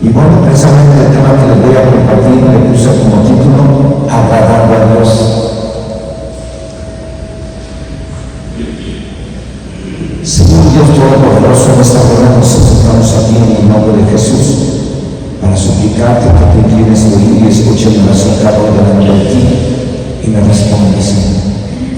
Y bueno, precisamente el tema que les voy a compartir le puse como título Agradando a Dios. Señor Dios Todopoderoso, en esta hora nos encontramos aquí en el nombre de Jesús para suplicarte que tú inclines tu oído y escuches mi oración cada hora delante de ti y me respondes, Señor.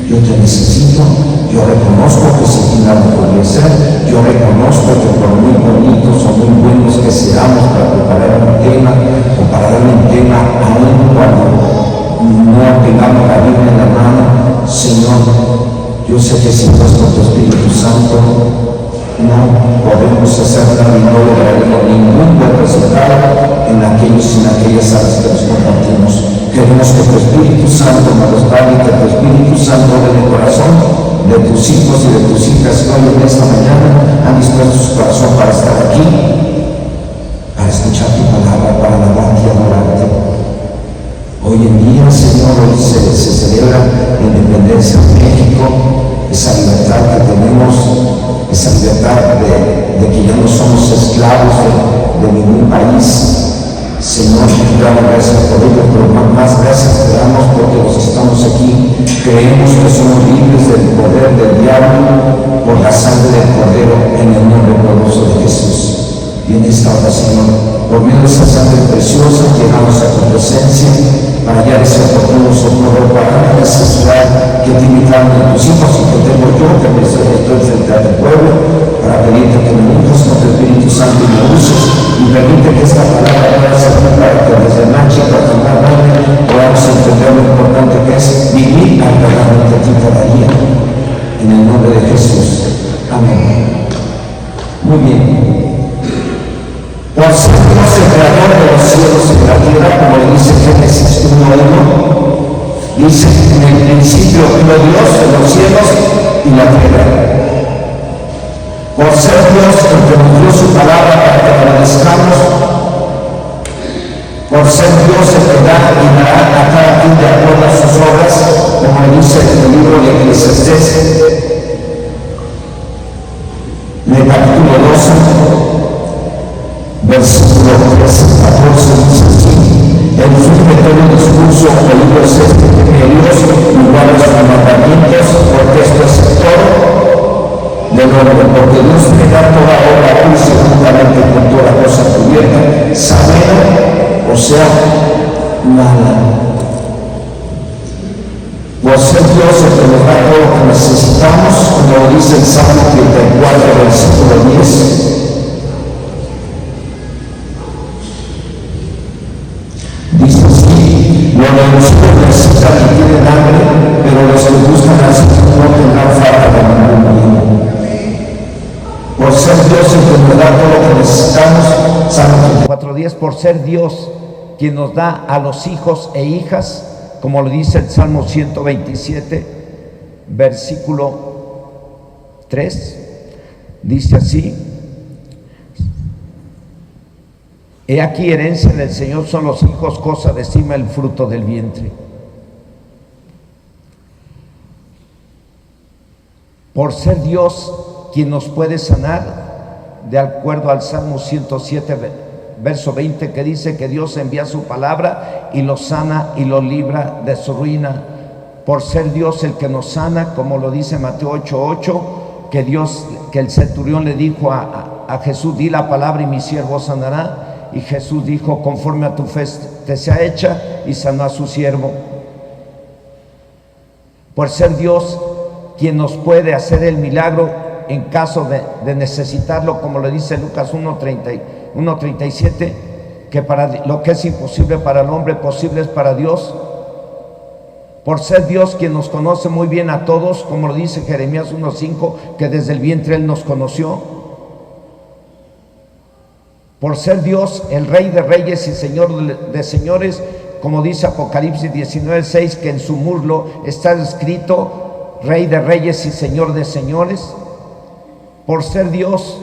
Yo te necesito, yo reconozco que sin ti nada podría ser, yo reconozco que por muy bonitos o muy buenos que seamos para preparar un tema o para darle un tema aún cuando no tengamos la Biblia en la mano, Señor, yo sé que si no es con tu Espíritu Santo no podemos hacer nada y no lograremos ningún buen resultado en aquellas áreas que nos compartimos. Queremos que tu Espíritu Santo nos respalde, que tu Espíritu Santo obre el corazón de tus hijos y de tus hijas que hoy en esta mañana han dispuesto su corazón para estar aquí, para escuchar tu palabra, para alabarte y adorarte. Hoy en día, Señor, hoy se celebra la independencia de México, esa libertad que tenemos, esa libertad de que ya no somos esclavos de ningún país. Señor, te damos gracias por ello, pero más gracias te damos porque los estamos aquí. Creemos que somos libres del poder del diablo por la sangre del Cordero en el nombre poderoso de Jesús. Y en esta hora, Señor, por medio de esa sangre preciosa, llegamos a tu presencia para hallar ese oportuno socorro para la necesidad que tiene cada uno de tus hijos y que tengo yo, que me estoy frente a tu pueblo, para pedirte que me unjas con tu Espíritu Santo y me uses y permite que esta palabra pueda servir para que desde noche para tomar nombre podamos entender lo importante que es vivir agradándote a ti cada día. En el nombre de Jesús. Amén. Muy bien. Por ser Dios el creador de los cielos y de la tierra, como le dice Génesis 1:1, dice en el principio creó Dios en los cielos y la tierra. Por ser Dios el que nos dio su palabra para que agradezcamos, por ser Dios el que da y dará a cada quien de acuerdo a sus obras, como le dice en el libro de Eclesiastés, en el capítulo 12, versículo 13, 14, dice así: el fin de todo discurso oído es este, que Dios igual a sus mandamientos, porque esto es todo de nuevo, porque Dios me da toda obra a juicio juntamente con toda cosa cubierta, saber, o sea, nada. Por ser Dios el que nos da todo lo que necesitamos, como lo dice el Salmo 34, versículo 10. Dice así: los reducidos necesitan y tienen hambre, pero los que buscan así no tendrán falta de ningún bien. Por ser Dios el que nos da todo lo que necesitamos, Salmo 4:10, por ser Dios quien nos da a los hijos e hijas, como lo dice el Salmo 127, versículo 3, dice así: he aquí herencia del Señor son los hijos, cosa de estima el fruto del vientre. Por ser Dios quien nos puede sanar, de acuerdo al Salmo 107, verso 20, que dice que Dios envía su palabra y los sana y los libra de su ruina. Por ser Dios el que nos sana, como lo dice Mateo 8:8, que el centurión le dijo a Jesús: di la palabra y mi siervo sanará. Y Jesús dijo: conforme a tu fe te sea hecha, y sanó a su siervo. Por ser Dios quien nos puede hacer el milagro en caso de necesitarlo, como le dice Lucas 1:37, que para lo que es imposible para el hombre, posible es para Dios. Por ser Dios quien nos conoce muy bien a todos, como lo dice Jeremías 1:5, que desde el vientre Él nos conoció. Por ser Dios el Rey de Reyes y Señor de Señores, como dice Apocalipsis 19:6, que en su muslo está escrito Rey de Reyes y Señor de Señores. Por ser Dios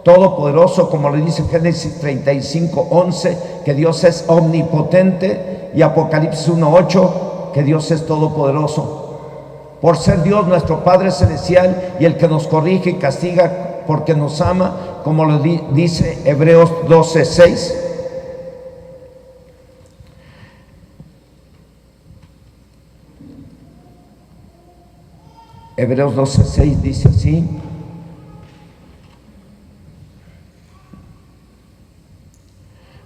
todopoderoso, como le dice Génesis 35:11, que Dios es omnipotente, y Apocalipsis 1:8, que Dios es todopoderoso. Por ser Dios nuestro Padre Celestial y el que nos corrige y castiga porque nos ama, como lo dice Hebreos 12:6. Hebreos 12:6 dice así: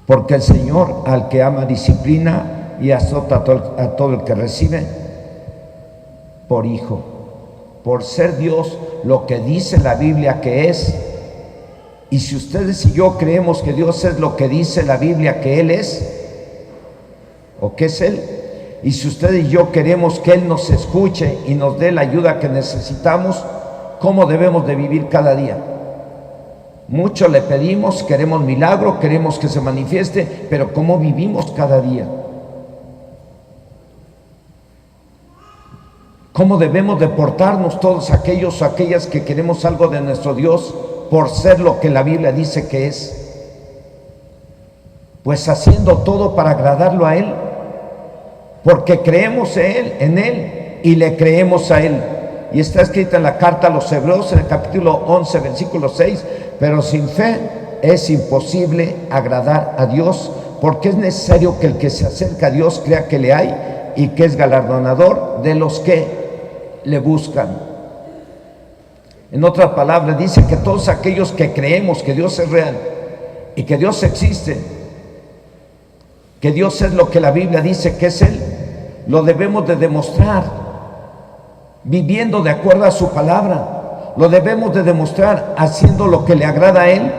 porque el Señor al que ama disciplina y azota a todo el que recibe por hijo. Por ser Dios lo que dice la Biblia que es. Y si ustedes y yo creemos que Dios es lo que dice la Biblia que Él es, o que es Él, y si ustedes y yo queremos que Él nos escuche y nos dé la ayuda que necesitamos, ¿cómo debemos de vivir cada día? Mucho le pedimos, queremos milagro, queremos que se manifieste, pero ¿cómo vivimos cada día? ¿Cómo debemos de portarnos todos aquellos o aquellas que queremos algo de nuestro Dios por ser lo que la Biblia dice que es? Pues haciendo todo para agradarlo a Él, porque creemos en Él y le creemos a Él. Y está escrita en la carta a los Hebreos, en el capítulo 11, versículo 6, pero sin fe es imposible agradar a Dios, porque es necesario que el que se acerca a Dios crea que le hay y que es galardonador de los que le buscan. En otras palabras, dice que todos aquellos que creemos que Dios es real y que Dios existe, que Dios es lo que la Biblia dice que es Él, lo debemos de demostrar viviendo de acuerdo a su palabra. Lo debemos de demostrar haciendo lo que le agrada a Él,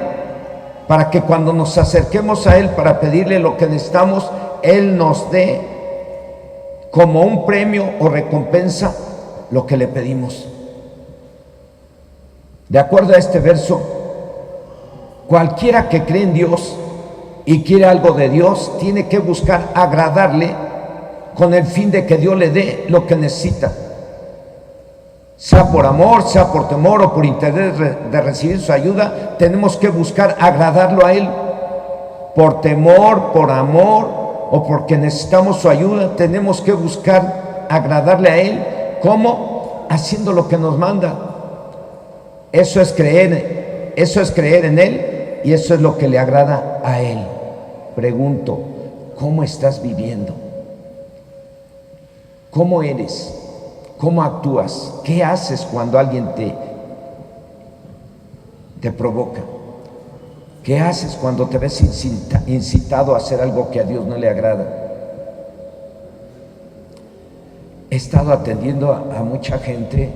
para que cuando nos acerquemos a Él para pedirle lo que necesitamos, Él nos dé como un premio o recompensa lo que le pedimos. De acuerdo a este verso, cualquiera que cree en Dios y quiere algo de Dios, tiene que buscar agradarle con el fin de que Dios le dé lo que necesita. Sea por amor, sea por temor o por interés de recibir su ayuda, tenemos que buscar agradarlo a Él. Por temor, por amor o porque necesitamos su ayuda, tenemos que buscar agradarle a Él. ¿Cómo? Haciendo lo que nos manda. Eso es creer en Él y eso es lo que le agrada a Él. Pregunto, ¿cómo estás viviendo? ¿Cómo eres? ¿Cómo actúas? ¿Qué haces cuando alguien te provoca? ¿Qué haces cuando te ves incitado a hacer algo que a Dios no le agrada? He estado atendiendo a mucha gente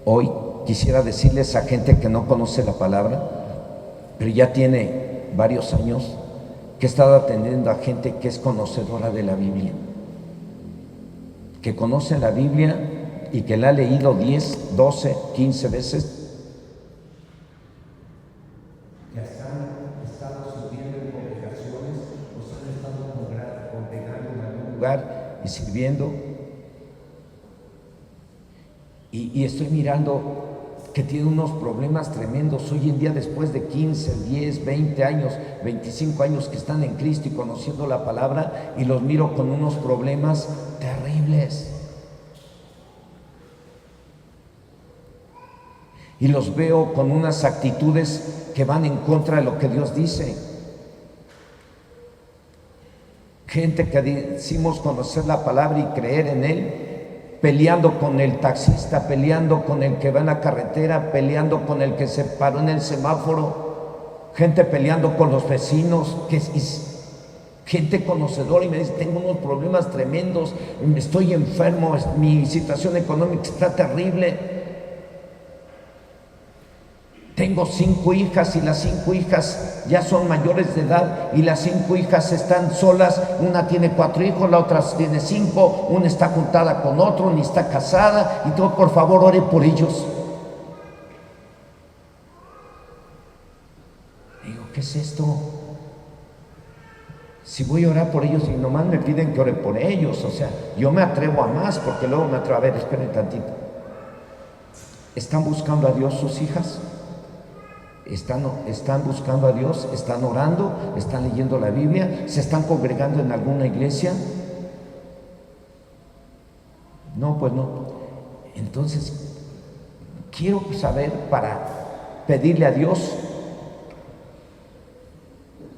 hoy. Quisiera decirles a gente que no conoce la palabra, pero ya tiene varios años que he estado atendiendo a gente que es conocedora de la Biblia, que conoce la Biblia y que la ha leído 10, 12, 15 veces. Ya han estado sirviendo en congregaciones, o se han estado congregando en algún lugar y sirviendo. Y estoy mirando que tiene unos problemas tremendos hoy en día, después de 15, 10, 20 años, 25 años que están en Cristo y conociendo la palabra, y los miro con unos problemas terribles. Y los veo con unas actitudes que van en contra de lo que Dios dice. Gente que decimos conocer la palabra y creer en Él, peleando con el taxista, peleando con el que va en la carretera, peleando con el que se paró en el semáforo, gente peleando con los vecinos, que es gente conocedora, y me dice: tengo unos problemas tremendos, estoy enfermo, mi situación económica está terrible. Tengo 5 hijas y las 5 hijas ya son mayores de edad y las 5 hijas están solas. Una tiene 4 hijos, la otra tiene 5, una está juntada con otro, ni está casada, y todo, por favor, ore por ellos. Digo, ¿qué es esto? Si voy a orar por ellos y nomás me piden que ore por ellos, o sea, yo me atrevo a más, porque luego me atrevo. A ver, esperen tantito. ¿Están buscando a Dios sus hijas? ¿Están buscando a Dios? ¿Están orando? ¿Están leyendo la Biblia? ¿Se están congregando en alguna iglesia? No, pues no. Entonces, quiero saber, para pedirle a Dios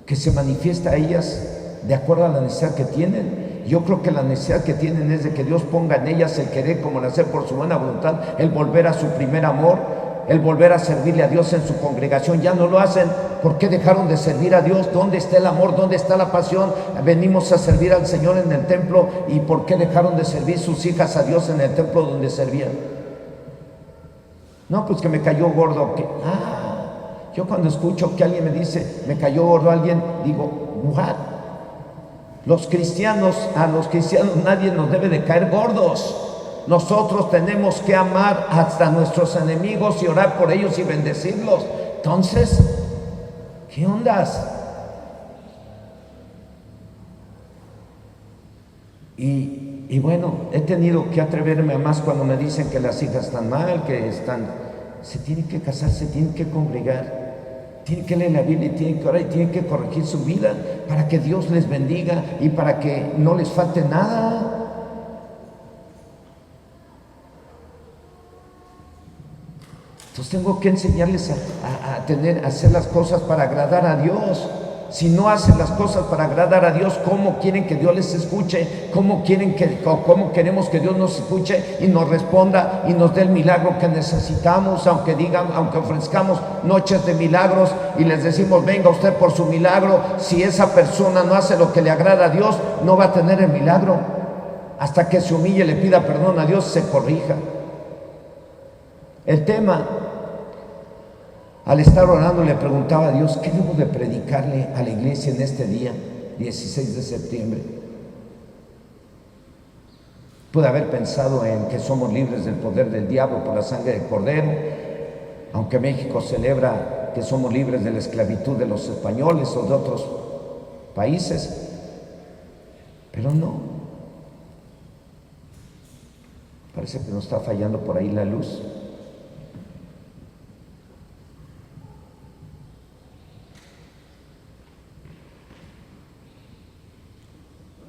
que se manifiesta a ellas de acuerdo a la necesidad que tienen, Yo creo que la necesidad que tienen es de que Dios ponga en ellas el querer como el hacer por su buena voluntad, el volver a su primer amor, el volver a servirle a Dios en su congregación. Ya no lo hacen. ¿Por qué dejaron de servir a Dios? ¿Dónde está el amor? ¿Dónde está la pasión? Venimos a servir al Señor en el templo. ¿Y por qué dejaron de servir sus hijas a Dios en el templo donde servían? No, pues que me cayó gordo. Yo cuando escucho que alguien me dice, me cayó gordo alguien, digo, what? A los cristianos nadie nos debe de caer gordos. Nosotros tenemos que amar hasta nuestros enemigos y orar por ellos y bendecirlos. Entonces, ¿qué ondas? Y bueno, he tenido que atreverme a más cuando me dicen que las hijas están mal, se tienen que casar, se tienen que congregar, tienen que leer la Biblia, tienen que orar y tienen que corregir su vida para que Dios les bendiga y para que no les falte nada. Entonces tengo que enseñarles a hacer las cosas para agradar a Dios. Si no hacen las cosas para agradar a Dios, ¿cómo quieren que Dios les escuche? ¿Cómo queremos que Dios nos escuche y nos responda y nos dé el milagro que necesitamos? Aunque ofrezcamos noches de milagros y les decimos, venga usted por su milagro, si esa persona no hace lo que le agrada a Dios, no va a tener el milagro. Hasta que se humille, le pida perdón a Dios, se corrija. El tema, al estar orando, le preguntaba a Dios, ¿qué debo de predicarle a la iglesia en este día, 16 de septiembre? Pude haber pensado en que somos libres del poder del diablo por la sangre del Cordero, aunque México celebra que somos libres de la esclavitud de los españoles o de otros países, pero no. Parece que nos está fallando por ahí la luz.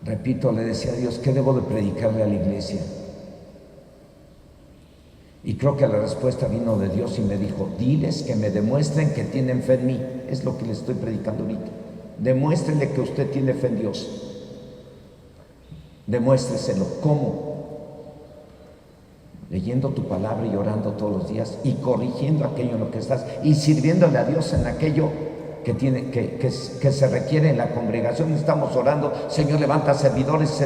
Repito, le decía a Dios, ¿qué debo de predicarle a la iglesia? Y creo que la respuesta vino de Dios y me dijo, diles que me demuestren que tienen fe en mí. Es lo que le estoy predicando ahorita. Demuéstrenle que usted tiene fe en Dios. Demuéstreselo. ¿Cómo? Leyendo tu palabra y orando todos los días y corrigiendo aquello en lo que estás y sirviéndole a Dios en aquello que se requiere en la congregación. Estamos orando, Señor, levanta servidores.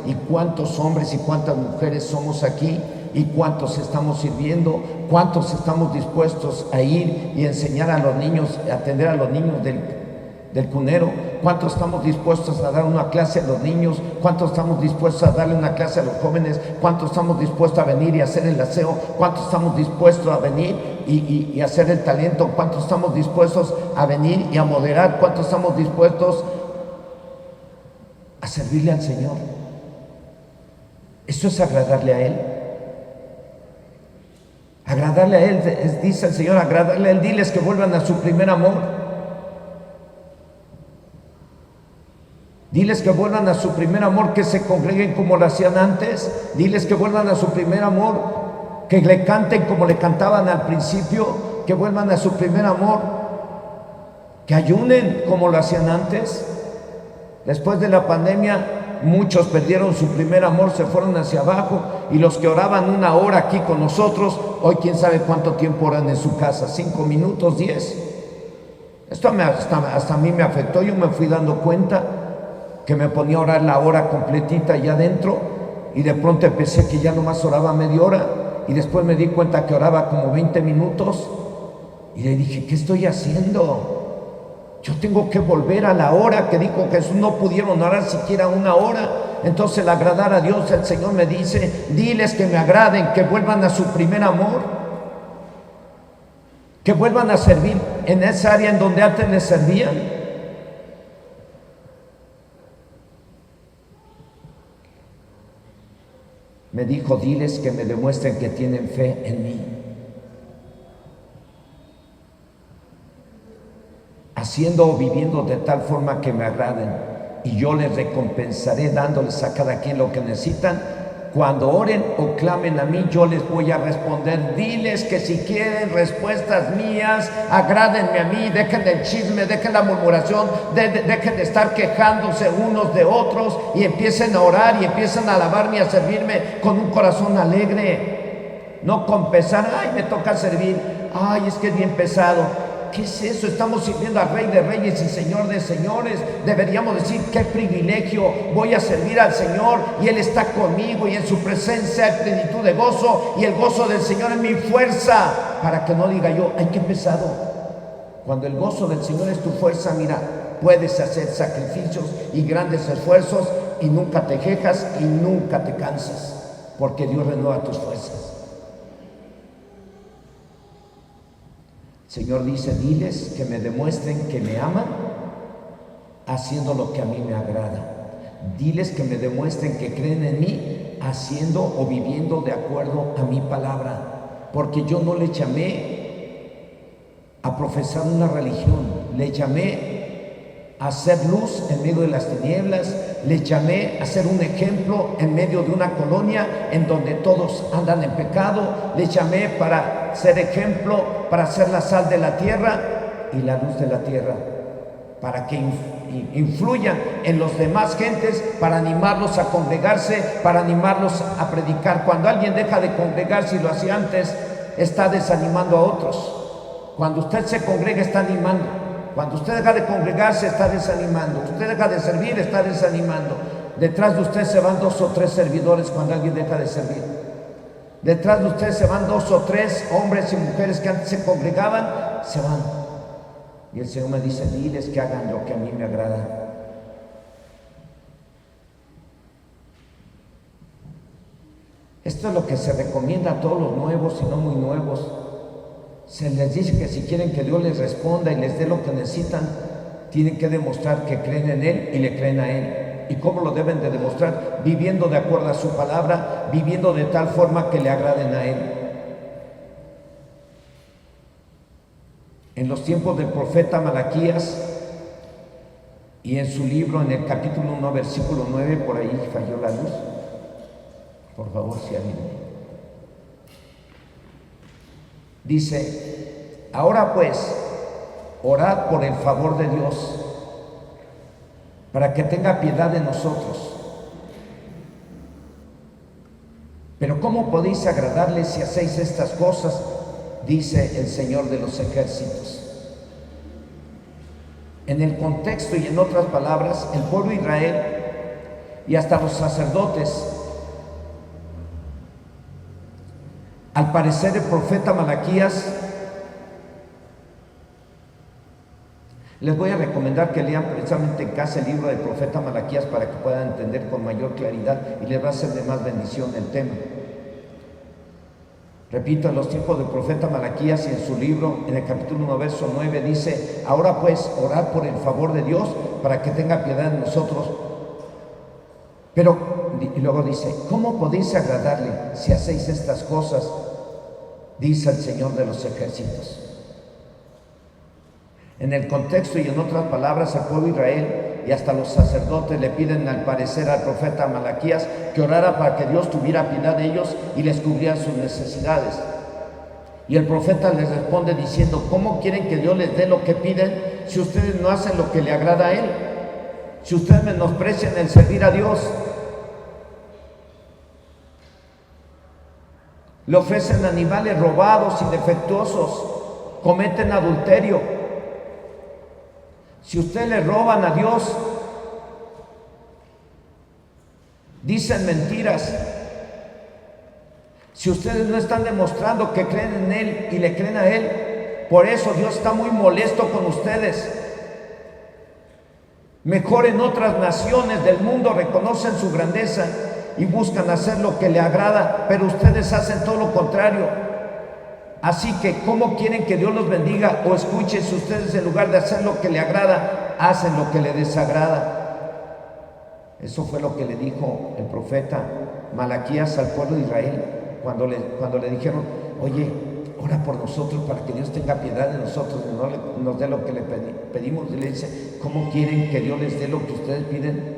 ¿Y cuántos hombres y cuántas mujeres somos aquí? ¿Y cuántos estamos sirviendo? ¿Cuántos estamos dispuestos a ir y enseñar a los niños, a atender a los niños del cunero? ¿Cuántos estamos dispuestos a dar una clase a los niños? ¿Cuántos estamos dispuestos a darle una clase a los jóvenes? ¿Cuántos estamos dispuestos a venir y hacer el aseo? ¿Cuántos estamos dispuestos a venir y hacer el talento? ¿Cuántos estamos dispuestos a venir y a moderar? ¿Cuántos estamos dispuestos a servirle al Señor? Eso es agradarle a Él. Agradarle a Él, dice el Señor, agradarle a Él. Diles que vuelvan a su primer amor. Diles que vuelvan a su primer amor, que se congreguen como lo hacían antes. Diles que vuelvan a su primer amor, que le canten como le cantaban al principio, que vuelvan a su primer amor, que ayunen como lo hacían antes. Después de la pandemia, muchos perdieron su primer amor, se fueron hacia abajo, y los que oraban 1 hora aquí con nosotros, hoy quién sabe cuánto tiempo oran en su casa, 5 minutos, 10. Esto hasta a mí me afectó. Yo me fui dando cuenta que me ponía a orar la hora completita allá adentro, y de pronto empecé que ya nomás oraba media hora, y después me di cuenta que oraba como 20 minutos, y le dije, ¿qué estoy haciendo? Yo tengo que volver a la hora que dijo Jesús. No pudieron orar siquiera 1 hora. Entonces, el agradar a Dios, el Señor me dice, diles que me agraden, que vuelvan a su primer amor, que vuelvan a servir en esa área en donde antes les servían. Me dijo, diles que me demuestren que tienen fe en mí, haciendo o viviendo de tal forma que me agraden, y yo les recompensaré dándoles a cada quien lo que necesitan, Cuando oren o clamen a mí, yo les voy a responder. Diles que si quieren respuestas mías, agrádenme a mí, dejen el chisme, dejen la murmuración, dejen de estar quejándose unos de otros y empiecen a orar y empiecen a alabarme y a servirme con un corazón alegre. No con pesar, ay, me toca servir, ay, es que es bien pesado. ¿Qué es eso? Estamos sirviendo al Rey de Reyes y Señor de Señores. Deberíamos decir, qué privilegio, voy a servir al Señor y Él está conmigo y en su presencia hay plenitud de gozo y el gozo del Señor es mi fuerza. Para que no diga yo, ay, qué pesado. Cuando el gozo del Señor es tu fuerza, mira, puedes hacer sacrificios y grandes esfuerzos y nunca te quejas y nunca te cansas, porque Dios renueva tus fuerzas. Señor dice, diles que me demuestren que me aman haciendo lo que a mí me agrada. Diles que me demuestren que creen en mí haciendo o viviendo de acuerdo a mi palabra. Porque yo no le llamé a profesar una religión, le llamé a hacer luz en medio de las tinieblas, le llamé a ser un ejemplo en medio de una colonia en donde todos andan en pecado, le llamé para ser ejemplo, para ser la sal de la tierra y la luz de la tierra, para que influyan en los demás gentes, para animarlos a congregarse, para animarlos a predicar. Cuando alguien deja de congregarse y lo hacía antes, está desanimando a otros. Cuando usted se congrega, está animando. Cuando usted deja de congregarse, está desanimando. Usted deja de servir, está desanimando. Detrás de usted se van 2 o 3 servidores cuando alguien deja de servir. Detrás de usted se van 2 o 3 hombres y mujeres que antes se congregaban, se van. Y el Señor me dice, diles que hagan lo que a mí me agrada. Esto es lo que se recomienda a todos los nuevos y no muy nuevos. Se les dice que si quieren que Dios les responda y les dé lo que necesitan, tienen que demostrar que creen en Él y le creen a Él. ¿Y cómo lo deben de demostrar? Viviendo de acuerdo a su palabra, viviendo de tal forma que le agraden a Él. En los tiempos del profeta Malaquías y en su libro, en el capítulo 1, versículo 9, por ahí falló la luz. Por favor, si alguien. Dice, ahora pues, orad por el favor de Dios, para que tenga piedad de nosotros. Pero ¿cómo podéis agradarle si hacéis estas cosas? Dice el Señor de los ejércitos. En el contexto y en otras palabras, el pueblo de Israel y hasta los sacerdotes, al parecer el profeta Malaquías, les voy a recomendar que lean precisamente en casa el libro del profeta Malaquías para que puedan entender con mayor claridad y les va a ser de más bendición el tema. Repito, en los tiempos del profeta Malaquías y en su libro, en el capítulo 1, verso 9, dice, ahora pues, orad por el favor de Dios para que tenga piedad de nosotros. Pero, y luego dice, ¿cómo podéis agradarle si hacéis estas cosas? Dice el Señor de los ejércitos. En el contexto y en otras palabras, el pueblo de Israel y hasta los sacerdotes le piden al parecer al profeta Malaquías que orara para que Dios tuviera piedad de ellos y les cubriera sus necesidades. Y el profeta les responde diciendo, ¿cómo quieren que Dios les dé lo que piden si ustedes no hacen lo que le agrada a Él? Si ustedes menosprecian el servir a Dios, le ofrecen animales robados y defectuosos, cometen adulterio. Si ustedes le roban a Dios, dicen mentiras. Si ustedes no están demostrando que creen en Él y le creen a Él, por eso Dios está muy molesto con ustedes. Mejor en otras naciones del mundo reconocen su grandeza y buscan hacer lo que le agrada, pero ustedes hacen todo lo contrario. Así que, ¿cómo quieren que Dios los bendiga o escuchen si ustedes en lugar de hacer lo que le agrada, hacen lo que le desagrada? Eso fue lo que le dijo el profeta Malaquías al pueblo de Israel cuando le dijeron, oye, ora por nosotros para que Dios tenga piedad de nosotros y nos dé lo que le pedimos. Y le dice, ¿cómo quieren que Dios les dé lo que ustedes piden?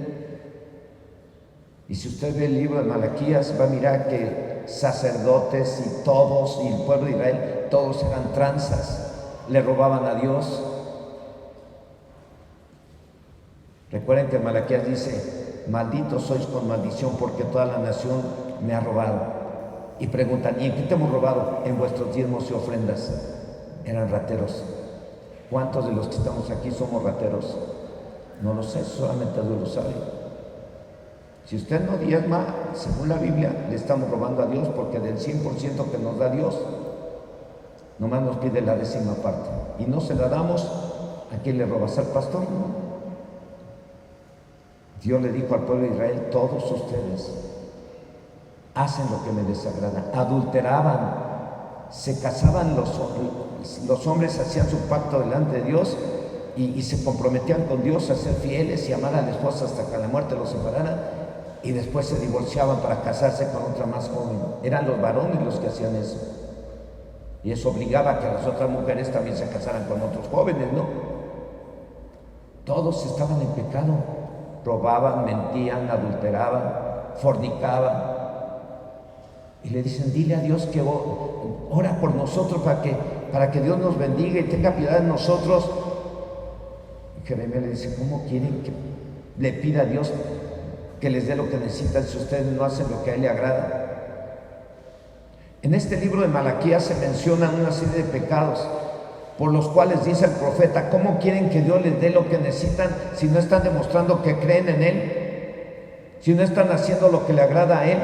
Y si usted ve el libro de Malaquías, va a mirar que sacerdotes y todos, y el pueblo de Israel, todos eran tranzas, le robaban a Dios. Recuerden que Malaquías dice: malditos sois con maldición, porque toda la nación me ha robado. Y preguntan: ¿y en qué te hemos robado? En vuestros diezmos y ofrendas. Eran rateros. ¿Cuántos de los que estamos aquí somos rateros? No lo sé, solamente Dios lo sabe. Si usted no diezma, según la Biblia, le estamos robando a Dios, porque del 100% que nos da Dios, nomás nos pide la 10ª parte. Y no se la damos, ¿a quién le robas? ¿Al pastor? No. Dios le dijo al pueblo de Israel: todos ustedes hacen lo que me desagrada. Adulteraban, se casaban los hombres, hacían su pacto delante de Dios y se comprometían con Dios a ser fieles y amar a la esposa hasta que la muerte los separara, y después se divorciaban para casarse con otra más joven. Eran los varones los que hacían eso, y eso obligaba a que las otras mujeres también se casaran con otros jóvenes, ¿no? Todos estaban en pecado. Robaban, mentían, adulteraban, fornicaban. Y le dicen: dile a Dios que ora por nosotros para que Dios nos bendiga y tenga piedad de nosotros. Y Jeremías le dice: ¿cómo quieren que le pida a Dios que les dé lo que necesitan si ustedes no hacen lo que a Él le agrada? En este libro de Malaquías se mencionan una serie de pecados por los cuales dice el profeta: ¿cómo quieren que Dios les dé lo que necesitan si no están demostrando que creen en Él? Si no están haciendo lo que le agrada a Él.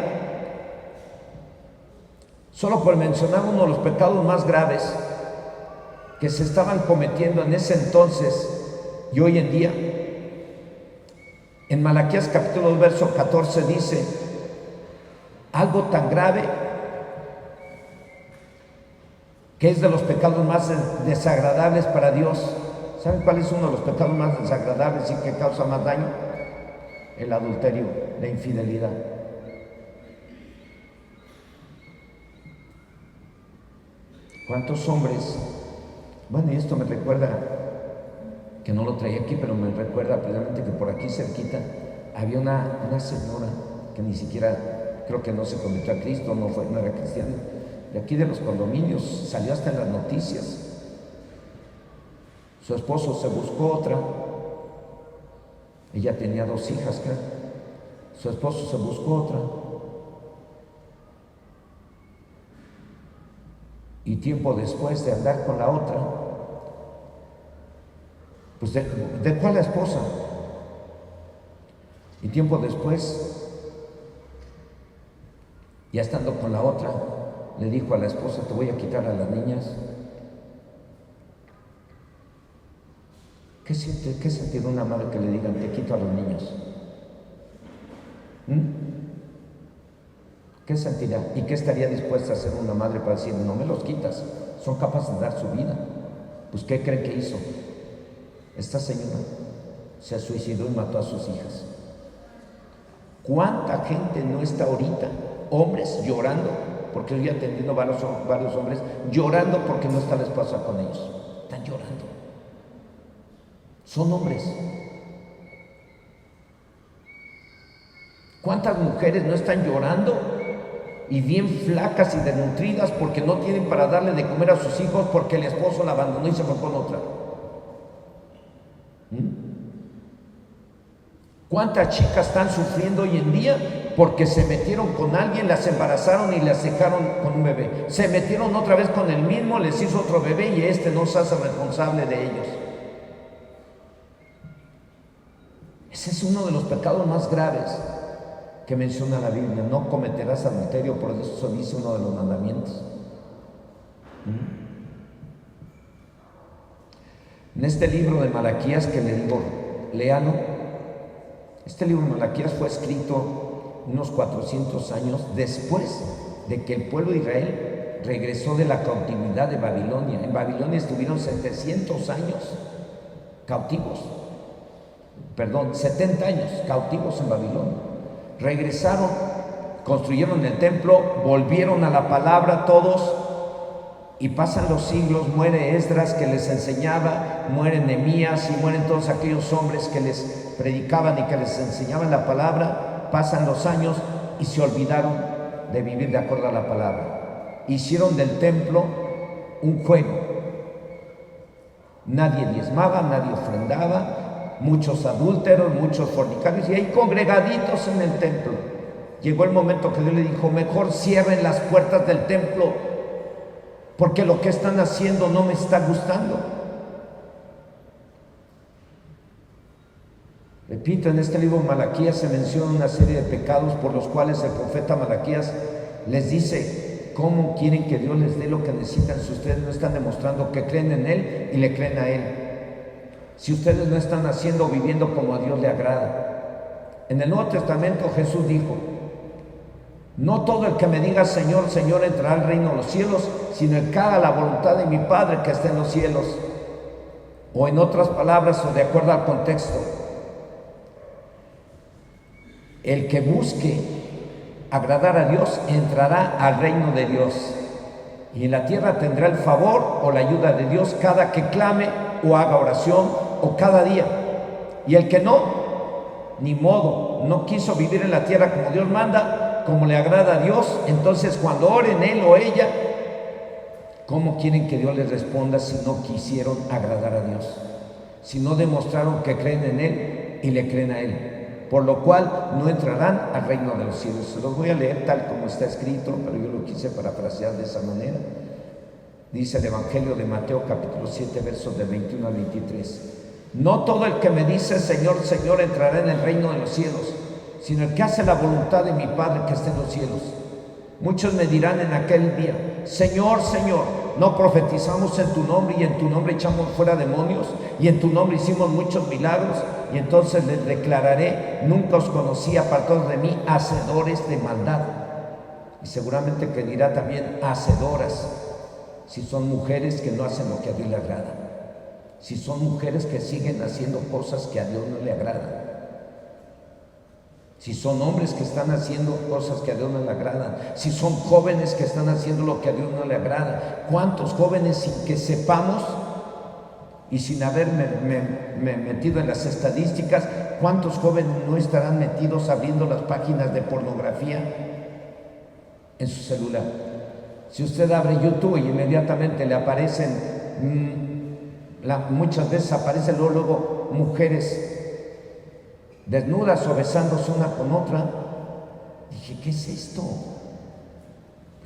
Solo por mencionar uno de los pecados más graves que se estaban cometiendo en ese entonces y hoy en día, en Malaquías capítulo 2, verso 14 dice algo tan grave, que es de los pecados más desagradables para Dios. ¿Saben cuál es uno de los pecados más desagradables y que causa más daño? El adulterio, la infidelidad. ¿Cuántos hombres? Bueno, y esto me recuerda, que no lo traía aquí, pero me recuerda precisamente que por aquí cerquita había una señora que ni siquiera, creo que no se convirtió a Cristo, no era cristiana, de aquí de los condominios, salió hasta en las noticias. Su esposo se buscó otra, ella tenía 2 hijas, creo. Su esposo se buscó otra, y tiempo después de andar con la otra, pues dejó a la esposa, y tiempo después, ya estando con la otra, le dijo a la esposa: te voy a quitar a las niñas. ¿Qué siente una madre que le digan: te quito a los niños? ¿Qué sentirá? ¿Y qué estaría dispuesta a hacer una madre para decir: no me los quitas? Son capaces de dar su vida. Pues ¿qué creen que hizo? Esta señora se suicidó y mató a sus hijas. ¿Cuánta gente no está ahorita? Hombres llorando, porque yo ya he atendido varios hombres llorando porque no está la esposa con ellos. Están llorando. Son hombres. ¿Cuántas mujeres no están llorando y bien flacas y desnutridas porque no tienen para darle de comer a sus hijos porque el esposo la abandonó y se fue con otra? ¿Cuántas chicas están sufriendo hoy en día porque se metieron con alguien, las embarazaron y las dejaron con un bebé? Se metieron otra vez con el mismo, les hizo otro bebé y no se hace responsable de ellos. Ese es uno de los pecados más graves que menciona la Biblia. No cometerás adulterio, por eso dice uno de los mandamientos. En este libro de Malaquías que le digo, léalo. Este libro de Malaquías fue escrito unos 400 años después de que el pueblo de Israel regresó de la cautividad de Babilonia. En Babilonia estuvieron 700 años cautivos. 70 años cautivos en Babilonia. Regresaron, construyeron el templo, volvieron a la palabra todos, y pasan los siglos, muere Esdras que les enseñaba, muere Nehemías y mueren todos aquellos hombres que les predicaban y que les enseñaban la palabra, pasan los años y se olvidaron de vivir de acuerdo a la palabra. Hicieron del templo un juego. Nadie diezmaba, nadie ofrendaba, muchos adúlteros, muchos fornicarios, y ahí congregaditos en el templo. Llegó el momento que Dios le dijo: mejor cierren las puertas del templo, porque lo que están haciendo no me está gustando. Repito, en este libro Malaquías se menciona una serie de pecados por los cuales el profeta Malaquías les dice cómo quieren que Dios les dé lo que necesitan si ustedes no están demostrando que creen en Él y le creen a Él. Si ustedes no están haciendo o viviendo como a Dios le agrada. En el Nuevo Testamento Jesús dijo: no todo el que me diga Señor, Señor entrará al reino de los cielos, sino el que haga la voluntad de mi Padre que está en los cielos. O en otras palabras, o de acuerdo al contexto, el que busque agradar a Dios entrará al reino de Dios, y en la tierra tendrá el favor o la ayuda de Dios cada que clame o haga oración o cada día. Y el que no, ni modo, no quiso vivir en la tierra como Dios manda, como le agrada a Dios, entonces cuando oren él o ella, ¿cómo quieren que Dios les responda si no quisieron agradar a Dios? Si no demostraron que creen en Él y le creen a Él. Por lo cual no entrarán al reino de los cielos. Se los voy a leer tal como está escrito, pero yo lo quise parafrasear de esa manera. Dice el Evangelio de Mateo capítulo 7 versos de 21 al 23. No todo el que me dice Señor, Señor entrará en el reino de los cielos, sino el que hace la voluntad de mi Padre que está en los cielos. Muchos me dirán en aquel día: Señor, Señor, ¿no profetizamos en tu nombre y en tu nombre echamos fuera demonios y en tu nombre hicimos muchos milagros? Y entonces les declararé: nunca os conocí, apartados de mí, hacedores de maldad. Y seguramente que dirá también hacedoras, si son mujeres que no hacen lo que a Dios le agrada, si son mujeres que siguen haciendo cosas que a Dios no le agradan, si son hombres que están haciendo cosas que a Dios no le agradan, si son jóvenes que están haciendo lo que a Dios no le agrada. ¿Cuántos jóvenes sin que sepamos y sin haberme metido en las estadísticas, cuántos jóvenes no estarán metidos abriendo las páginas de pornografía en su celular? Si usted abre YouTube y inmediatamente le aparecen, muchas veces aparecen luego mujeres desnudas o besándose una con otra. Dije: ¿qué es esto?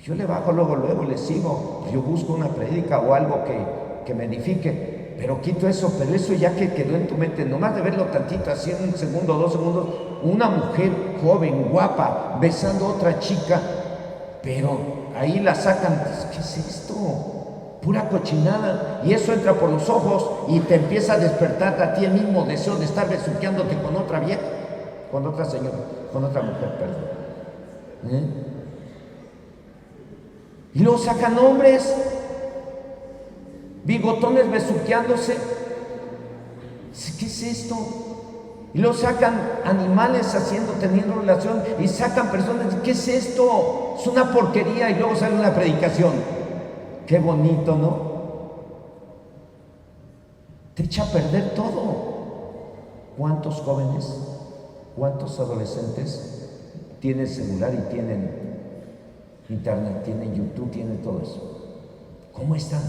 Yo le bajo luego, le sigo. Yo busco una prédica o algo que me edifique, pero quito eso. Pero eso ya que quedó en tu mente, nomás de verlo tantito, así en un segundo, 2 segundos, una mujer joven, guapa, besando a otra chica, pero ahí la sacan. ¿Qué es esto? Pura cochinada. Y eso entra por los ojos y te empieza a despertar a ti el mismo deseo de estar besuqueándote con otra vieja, con otra señora, con otra mujer, perdón. Y luego sacan hombres bigotones besuqueándose. ¿Qué es esto? Y luego sacan animales teniendo relación, y sacan personas. ¿Qué es esto? Es una porquería. Y luego sale una predicación. Qué bonito, ¿no? Te echa a perder todo. ¿Cuántos jóvenes, cuántos adolescentes tienen celular y tienen internet, tienen YouTube, tienen todo eso? ¿Cómo están?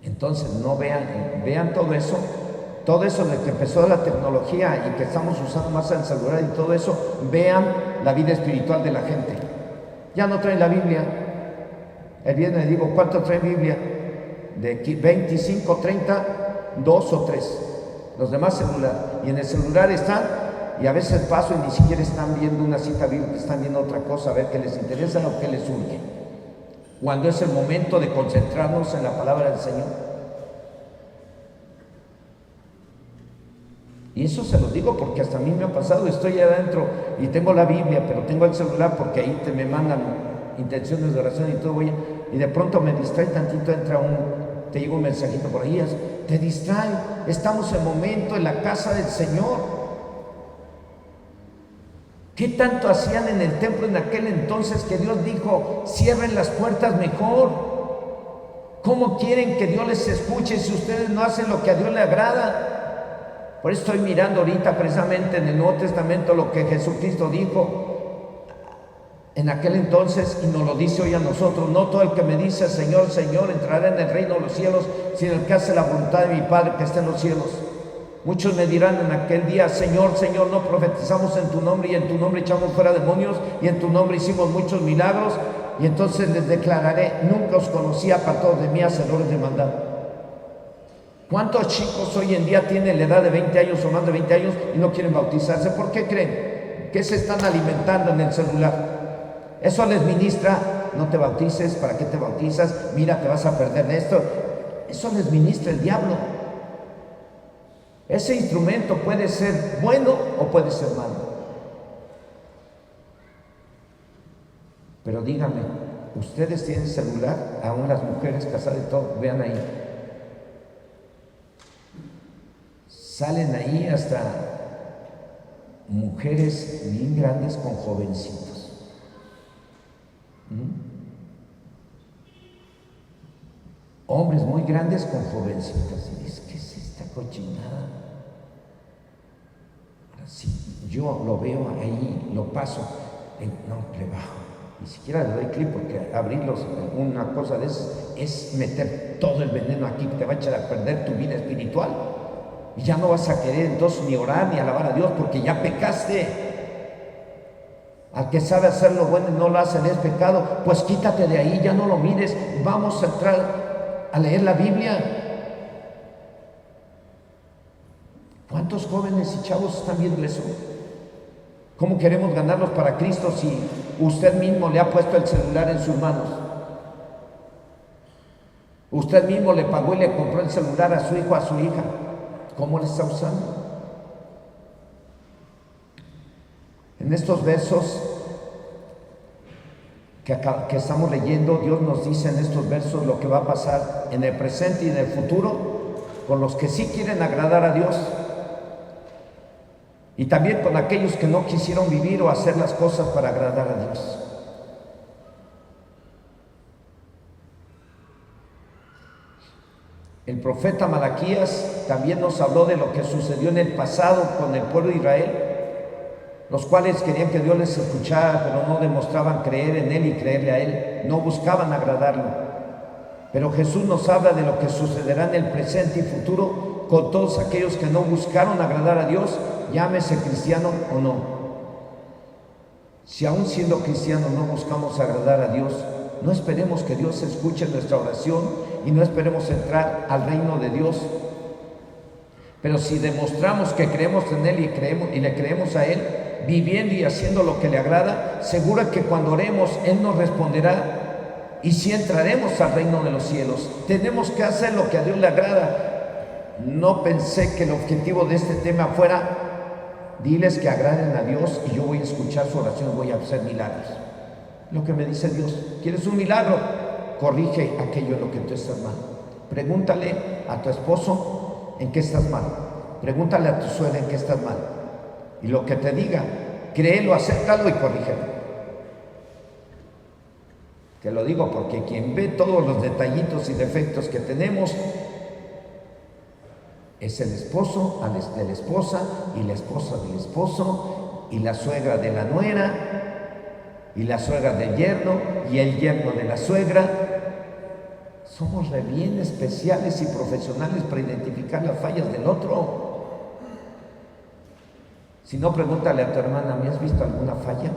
Entonces no vean todo eso de que empezó la tecnología y que estamos usando más el celular y todo eso. Vean la vida espiritual de la gente. Ya no traen la Biblia. El viernes digo: ¿cuánto trae Biblia? De 25, 30, 2 o 3. Los demás celular. Y en el celular están, y a veces paso y ni siquiera están viendo una cita bíblica, están viendo otra cosa, a ver qué les interesa o qué les urge. Cuando es el momento de concentrarnos en la palabra del Señor. Y eso se lo digo porque hasta a mí me ha pasado. Estoy adentro y tengo la Biblia, pero tengo el celular porque ahí me mandan intenciones de oración y todo, y de pronto me distrae tantito, te llega un mensajito por ahí, te distrae. Estamos en momento en la casa del Señor. ¿Qué tanto hacían en el templo en aquel entonces que Dios dijo: cierren las puertas mejor? ¿Cómo quieren que Dios les escuche si ustedes no hacen lo que a Dios le agrada? Por eso estoy mirando ahorita precisamente en el Nuevo Testamento lo que Jesucristo dijo en aquel entonces y nos lo dice hoy a nosotros. No todo el que me dice Señor, Señor entrará en el reino de los cielos, sino el que hace la voluntad de mi Padre que está en los cielos. Muchos me dirán en aquel día, Señor, Señor, no profetizamos en tu nombre y en tu nombre echamos fuera demonios y en tu nombre hicimos muchos milagros. Y entonces les declararé, nunca os conocí, apartados de mí, hacedores de maldad. ¿Cuántos chicos hoy en día tienen la edad de 20 años o más de 20 años y no quieren bautizarse? ¿Por qué creen? ¿Qué se están alimentando en el celular? Eso les ministra, no te bautices, ¿para qué te bautizas? Mira, te vas a perder de esto. Eso les ministra el diablo. Ese instrumento puede ser bueno o puede ser malo. Pero díganme, ¿ustedes tienen celular? Aún las mujeres casadas y todo, vean ahí. Salen ahí hasta mujeres bien grandes con jovencitos. Hombres muy grandes con jovencitas. Y dices, ¿qué es esta cochinada? Ahora sí, yo lo veo ahí, lo paso, no, le bajo. Ni siquiera le doy clic porque abrirlos, una cosa de esas, es meter todo el veneno aquí que te va a echar a perder tu vida espiritual. Y ya no vas a querer entonces ni orar ni alabar a Dios porque ya pecaste. Al que sabe hacer lo bueno y no lo hace, es pecado. Pues quítate de ahí, ya no lo mires. Vamos a entrar a leer la Biblia. ¿Cuántos jóvenes y chavos están viendo eso? ¿Cómo queremos ganarlos para Cristo si usted mismo le ha puesto el celular en sus manos? Usted mismo le pagó y le compró el celular a su hijo, a su hija. ¿Cómo le está usando? En estos versos que estamos leyendo, Dios nos dice en estos versos lo que va a pasar en el presente y en el futuro con los que sí quieren agradar a Dios y también con aquellos que no quisieron vivir o hacer las cosas para agradar a Dios. El profeta Malaquías también nos habló de lo que sucedió en el pasado con el pueblo de Israel, los cuales querían que Dios les escuchara, pero no demostraban creer en Él y creerle a Él, no buscaban agradarlo. Pero Jesús nos habla de lo que sucederá en el presente y futuro con todos aquellos que no buscaron agradar a Dios, llámese cristiano o no. Si aún siendo cristianos no buscamos agradar a Dios, no esperemos que Dios escuche nuestra oración y no esperemos entrar al reino de Dios. Pero si demostramos que creemos en Él y le creemos a Él, viviendo y haciendo lo que le agrada, seguro que cuando oremos Él nos responderá y si entraremos al reino de los cielos. Tenemos que hacer lo que a Dios le agrada. No pensé que el objetivo de este tema fuera diles que agraden a Dios y yo voy a escuchar su oración y voy a hacer milagros. Lo que me dice Dios, ¿quieres un milagro? Corrige aquello en lo que tú estás mal. Pregúntale a tu esposo en qué estás mal. Pregúntale a tu suegra en qué estás mal. Y lo que te diga, créelo, acéptalo y corrígelo. Te lo digo porque quien ve todos los detallitos y defectos que tenemos es el esposo de la esposa y la esposa del esposo y la suegra de la nuera y la suegra del yerno y el yerno de la suegra. Somos re bien especiales y profesionales para identificar las fallas del otro. Si no, pregúntale a tu hermana, ¿me has visto alguna falla?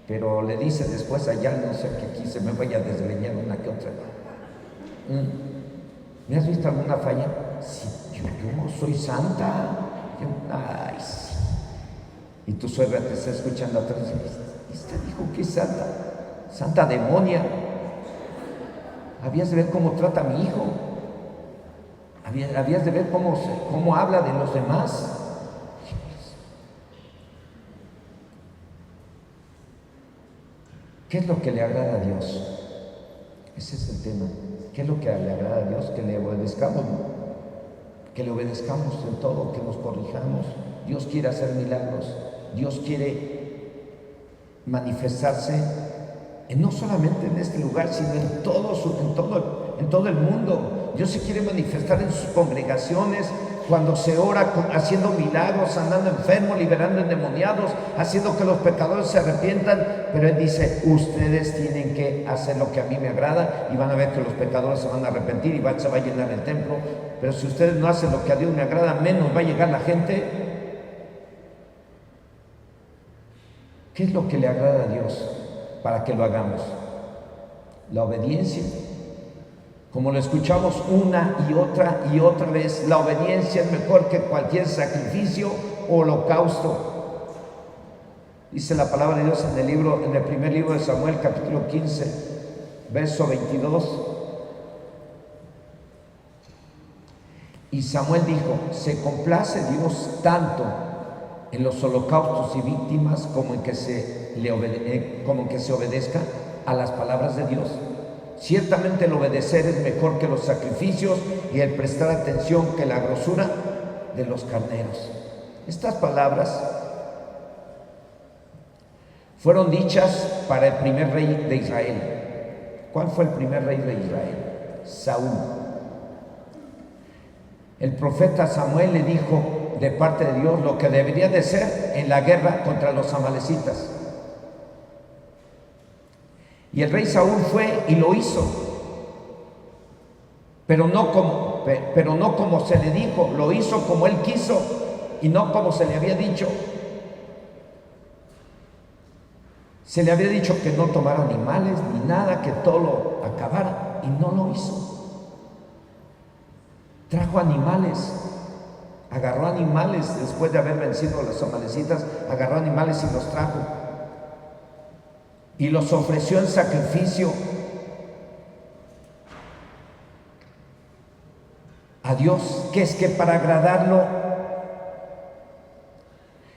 Pero le dice después allá, no sé que aquí se me vaya a desgreñar una que otra. ¿Me has visto alguna falla? Sí, yo soy santa. Ay, sí. Y tu suegra te está escuchando atrás y dice, esta dijo que es santa, santa demonia. Habías de ver cómo trata a mi hijo. Habías de ver cómo habla de los demás. ¿Qué es lo que le agrada a Dios? Ese es el tema. ¿Qué es lo que le agrada a Dios? Que le obedezcamos, ¿no? Que le obedezcamos en todo, que nos corrijamos. Dios quiere hacer milagros. Dios quiere manifestarse no solamente en este lugar, sino en todo el mundo. Dios se quiere manifestar en sus congregaciones, cuando se ora haciendo milagros, sanando enfermos, liberando endemoniados, haciendo que los pecadores se arrepientan, pero Él dice, ustedes tienen que hacer lo que a mí me agrada y van a ver que los pecadores se van a arrepentir y se va a llenar el templo. Pero si ustedes no hacen lo que a Dios me agrada, menos va a llegar la gente. ¿Qué es lo que le agrada a Dios para que lo hagamos? La obediencia. Como lo escuchamos una y otra vez, la obediencia es mejor que cualquier sacrificio o holocausto. Dice la palabra de Dios en el primer libro de Samuel, capítulo 15, verso 22. Y Samuel dijo, se complace Dios tanto en los holocaustos y víctimas como en que se obedezca a las palabras de Dios. Ciertamente el obedecer es mejor que los sacrificios y el prestar atención que la grosura de los carneros. Estas palabras fueron dichas para el primer rey de Israel. ¿Cuál fue el primer rey de Israel? Saúl. El profeta Samuel le dijo de parte de Dios lo que debería de ser en la guerra contra los amalecitas. Y el rey Saúl fue y lo hizo, pero no como se le dijo, lo hizo como él quiso y no como se le había dicho. Se le había dicho que no tomara animales ni nada, que todo lo acabara, y no lo hizo. Trajo animales, agarró animales después de haber vencido a los amalecitas, agarró animales y los trajo. Y los ofreció en sacrificio a Dios, que es que para agradarlo.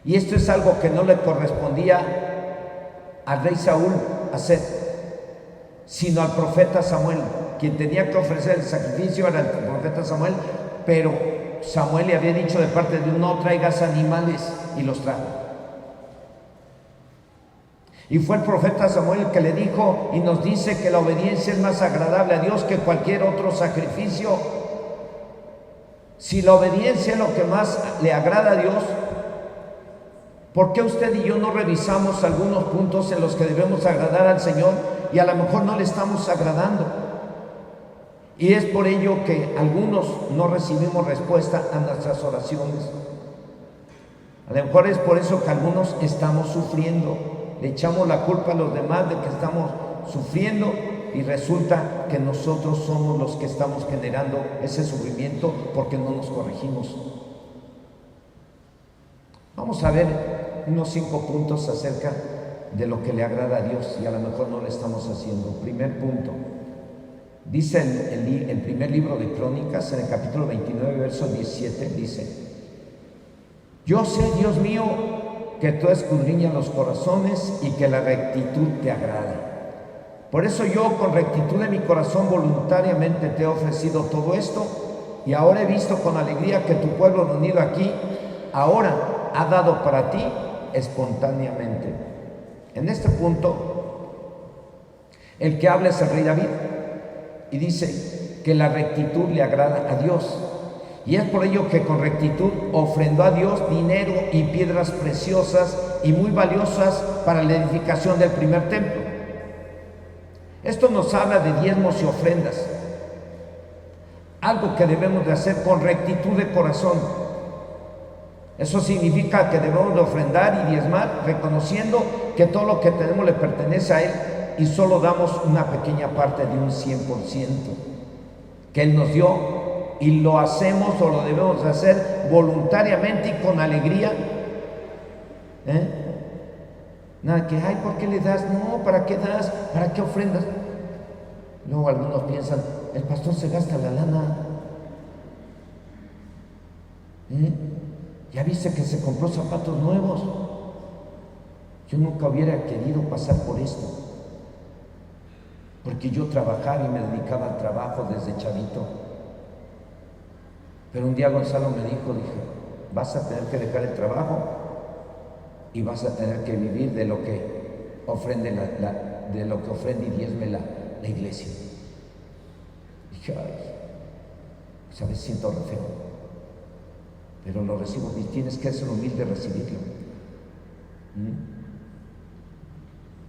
Y esto es algo que no le correspondía al rey Saúl hacer, sino al profeta Samuel. Quien tenía que ofrecer el sacrificio era el profeta Samuel, pero Samuel le había dicho de parte de Dios, no traigas animales, y los trajo. Y fue el profeta Samuel el que le dijo y nos dice que la obediencia es más agradable a Dios que cualquier otro sacrificio. Si la obediencia es lo que más le agrada a Dios, ¿por qué usted y yo no revisamos algunos puntos en los que debemos agradar al Señor y a lo mejor no le estamos agradando? Y es por ello que algunos no recibimos respuesta a nuestras oraciones. A lo mejor es por eso que algunos estamos sufriendo. Le echamos la culpa a los demás de que estamos sufriendo y resulta que nosotros somos los que estamos generando ese sufrimiento porque no nos corregimos. Vamos a ver unos 5 puntos acerca de lo que le agrada a Dios y a lo mejor no lo estamos haciendo. Primer punto, dice el primer libro de Crónicas, en el capítulo 29, verso 17, dice: yo sé, Dios mío, que tú escudriñas los corazones y que la rectitud te agrada. Por eso yo, con rectitud de mi corazón, voluntariamente te he ofrecido todo esto, y ahora he visto con alegría que tu pueblo reunido aquí ahora ha dado para ti espontáneamente. En este punto, el que habla es el rey David, y dice que la rectitud le agrada a Dios. Y es por ello que con rectitud ofrendó a Dios dinero y piedras preciosas y muy valiosas para la edificación del primer templo. Esto nos habla de diezmos y ofrendas, algo que debemos de hacer con rectitud de corazón. Eso significa que debemos de ofrendar y diezmar, reconociendo que todo lo que tenemos le pertenece a Él y solo damos una pequeña parte de un 100% que Él nos dio. Y lo hacemos o lo debemos hacer voluntariamente y con alegría. Nada que, ay, ¿por qué le das? No, ¿para qué das? ¿Para qué ofrendas? Luego algunos piensan, el pastor se gasta la lana. ¿Ya viste que se compró zapatos nuevos? Yo nunca hubiera querido pasar por esto, porque yo trabajaba y me dedicaba al trabajo desde chavito. Pero un día Gonzalo me dijo, vas a tener que dejar el trabajo y vas a tener que vivir de lo que ofrende y diezme la iglesia. Dije, ay, ¿sabes? Siento re feo. pero lo recibo y tienes que ser humilde recibirlo.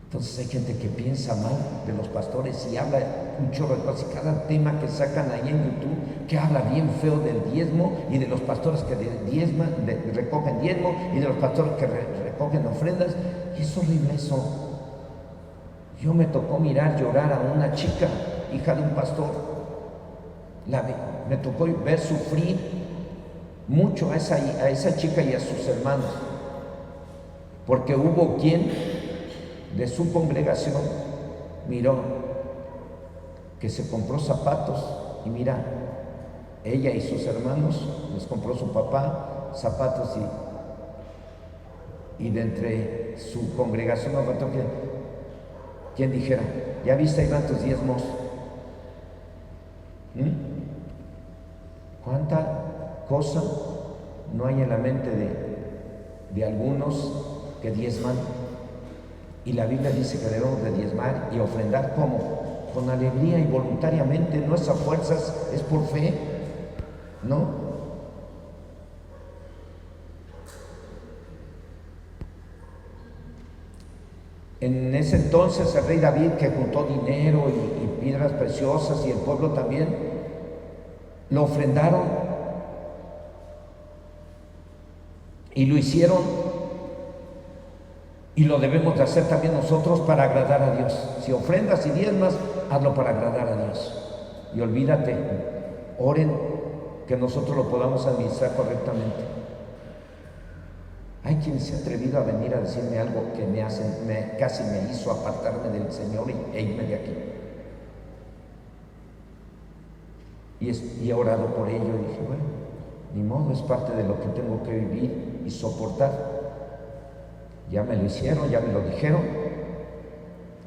Entonces hay gente que piensa mal de los pastores y habla un chorro de cosas. Cada tema que sacan ahí en YouTube, que habla bien feo del diezmo y de los pastores que recogen diezmo y de los pastores que recogen ofrendas. Y es horrible eso. Yo me tocó mirar llorar a una chica, hija de un pastor. Me tocó ver sufrir mucho a esa chica y a sus hermanos, porque hubo quien de su congregación miró que se compró zapatos y mira, ella y sus hermanos les compró su papá zapatos y de entre su congregación no faltó quien dijera, ya viste, ahí van tus diezmos. ¿Cuánta cosa no hay en la mente de algunos que diezman? Y la Biblia dice que debemos de diezmar y ofrendar ¿cómo? Con alegría y voluntariamente, no es a fuerzas, es por fe, ¿no? En ese entonces el rey David, que juntó dinero y piedras preciosas, y el pueblo también, lo ofrendaron y lo hicieron. Y lo debemos de hacer también nosotros para agradar a Dios. Si ofrendas y diezmas, hazlo para agradar a Dios. Y olvídate, oren que nosotros lo podamos administrar correctamente. Hay quien se ha atrevido a venir a decirme algo que casi me hizo apartarme del Señor e irme de aquí. Y he orado por ello y dije, bueno, ni modo, es parte de lo que tengo que vivir y soportar. Ya me lo hicieron, ya me lo dijeron,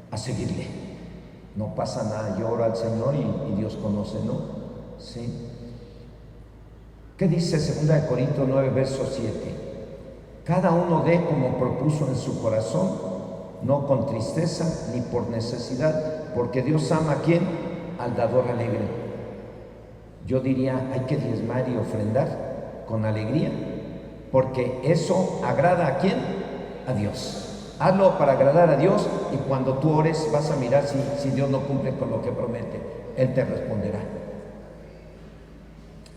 a seguirle. No pasa nada, yo oro al Señor y Dios conoce, ¿no? Sí. ¿Qué dice 2 Corintios 9, verso 7? Cada uno dé como propuso en su corazón, no con tristeza ni por necesidad, porque Dios ama a ¿quién? Al dador alegre. Yo diría, hay que diezmar y ofrendar con alegría, porque eso agrada ¿a quién? A Dios. Hazlo para agradar a Dios y cuando tú ores vas a mirar si Dios no cumple con lo que promete. Él te responderá.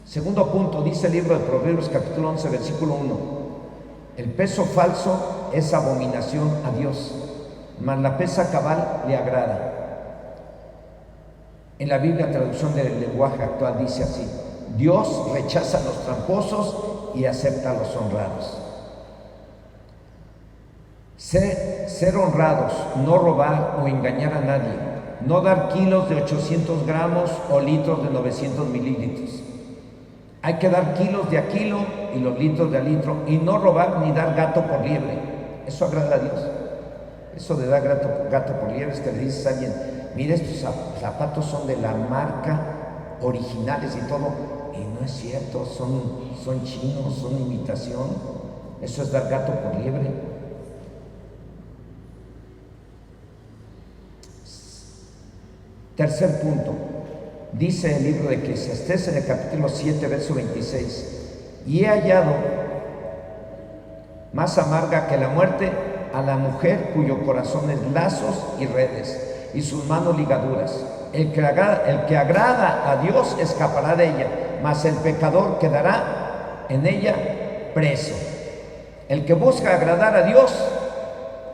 Segundo punto, dice el libro de Proverbios capítulo 11 versículo 1. El peso falso es abominación a Dios, mas la pesa cabal le agrada. En la Biblia, traducción del lenguaje actual, dice así: Dios rechaza a los tramposos y acepta a los honrados. Ser honrados, no robar o engañar a nadie, no dar kilos de 800 gramos o litros de 900 mililitros. Hay que dar kilos de a kilo y los litros de a litro, y no robar ni dar gato por liebre. Eso agrada a Dios. Eso de dar gato por liebre es que le dices a alguien, mira, estos zapatos son de la marca originales y todo, y no es cierto, son chinos, son imitación. Eso es dar gato por liebre. Tercer punto, dice el libro de Eclesiastés en el capítulo 7, verso 26, y he hallado más amarga que la muerte a la mujer cuyo corazón es lazos y redes y sus manos ligaduras. El que agrada a Dios escapará de ella, mas el pecador quedará en ella preso. El que busca agradar a Dios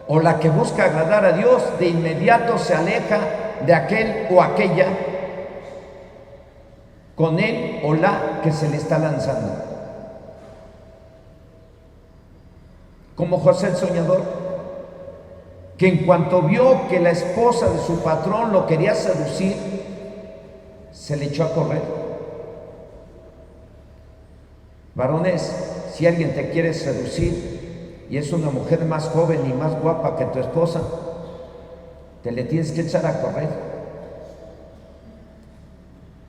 o la que busca agradar a Dios de inmediato se aleja de aquel o aquella con él o la que se le está lanzando. Como José el soñador, que en cuanto vio que la esposa de su patrón lo quería seducir, se le echó a correr. Varones, si alguien te quiere seducir y es una mujer más joven y más guapa que tu esposa, te le tienes que echar a correr.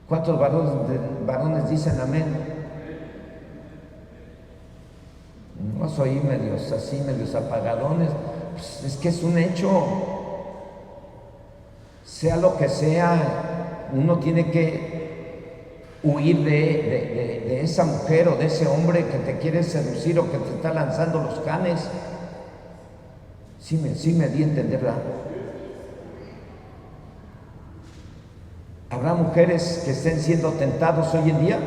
¿Cuántos varones dicen amén? No soy medios así, medios apagadones. Pues es que es un hecho. Sea lo que sea, uno tiene que huir de esa mujer o de ese hombre que te quiere seducir o que te está lanzando los canes. Sí me di a entender, ¿verdad? ¿Habrá mujeres que estén siendo tentados hoy en día?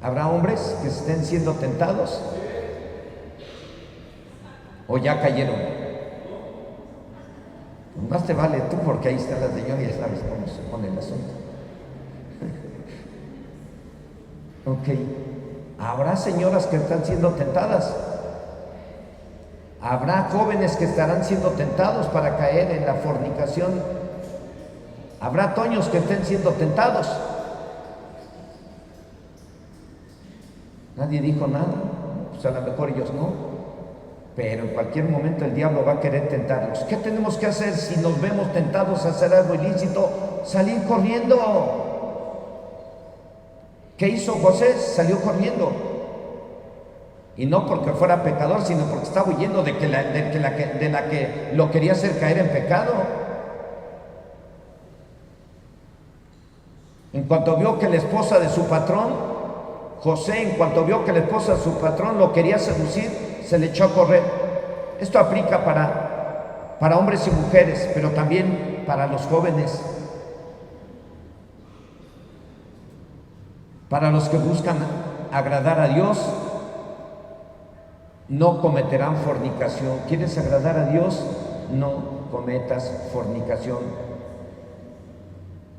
¿Habrá hombres que estén siendo tentados? ¿O ya cayeron? Más te vale tú, porque ahí está la señora y ya sabes cómo se pone el asunto. Ok. ¿Habrá señoras que están siendo tentadas? ¿Habrá jóvenes que estarán siendo tentados para caer en la fornicación? ¿Habrá toños que estén siendo tentados? Nadie dijo nada. Pues a lo mejor ellos no. Pero en cualquier momento el diablo va a querer tentarlos. ¿Qué tenemos que hacer si nos vemos tentados a hacer algo ilícito? Salir corriendo. ¿Qué hizo José? Salió corriendo. Y no porque fuera pecador, sino porque estaba huyendo de la que lo quería hacer caer en pecado. En cuanto vio que la esposa de su patrón, José, en cuanto vio que la esposa de su patrón lo quería seducir, se le echó a correr. Esto aplica para hombres y mujeres, pero también para los jóvenes, para los que buscan agradar a Dios. No cometerán fornicación. ¿Quieres agradar a Dios? No cometas fornicación.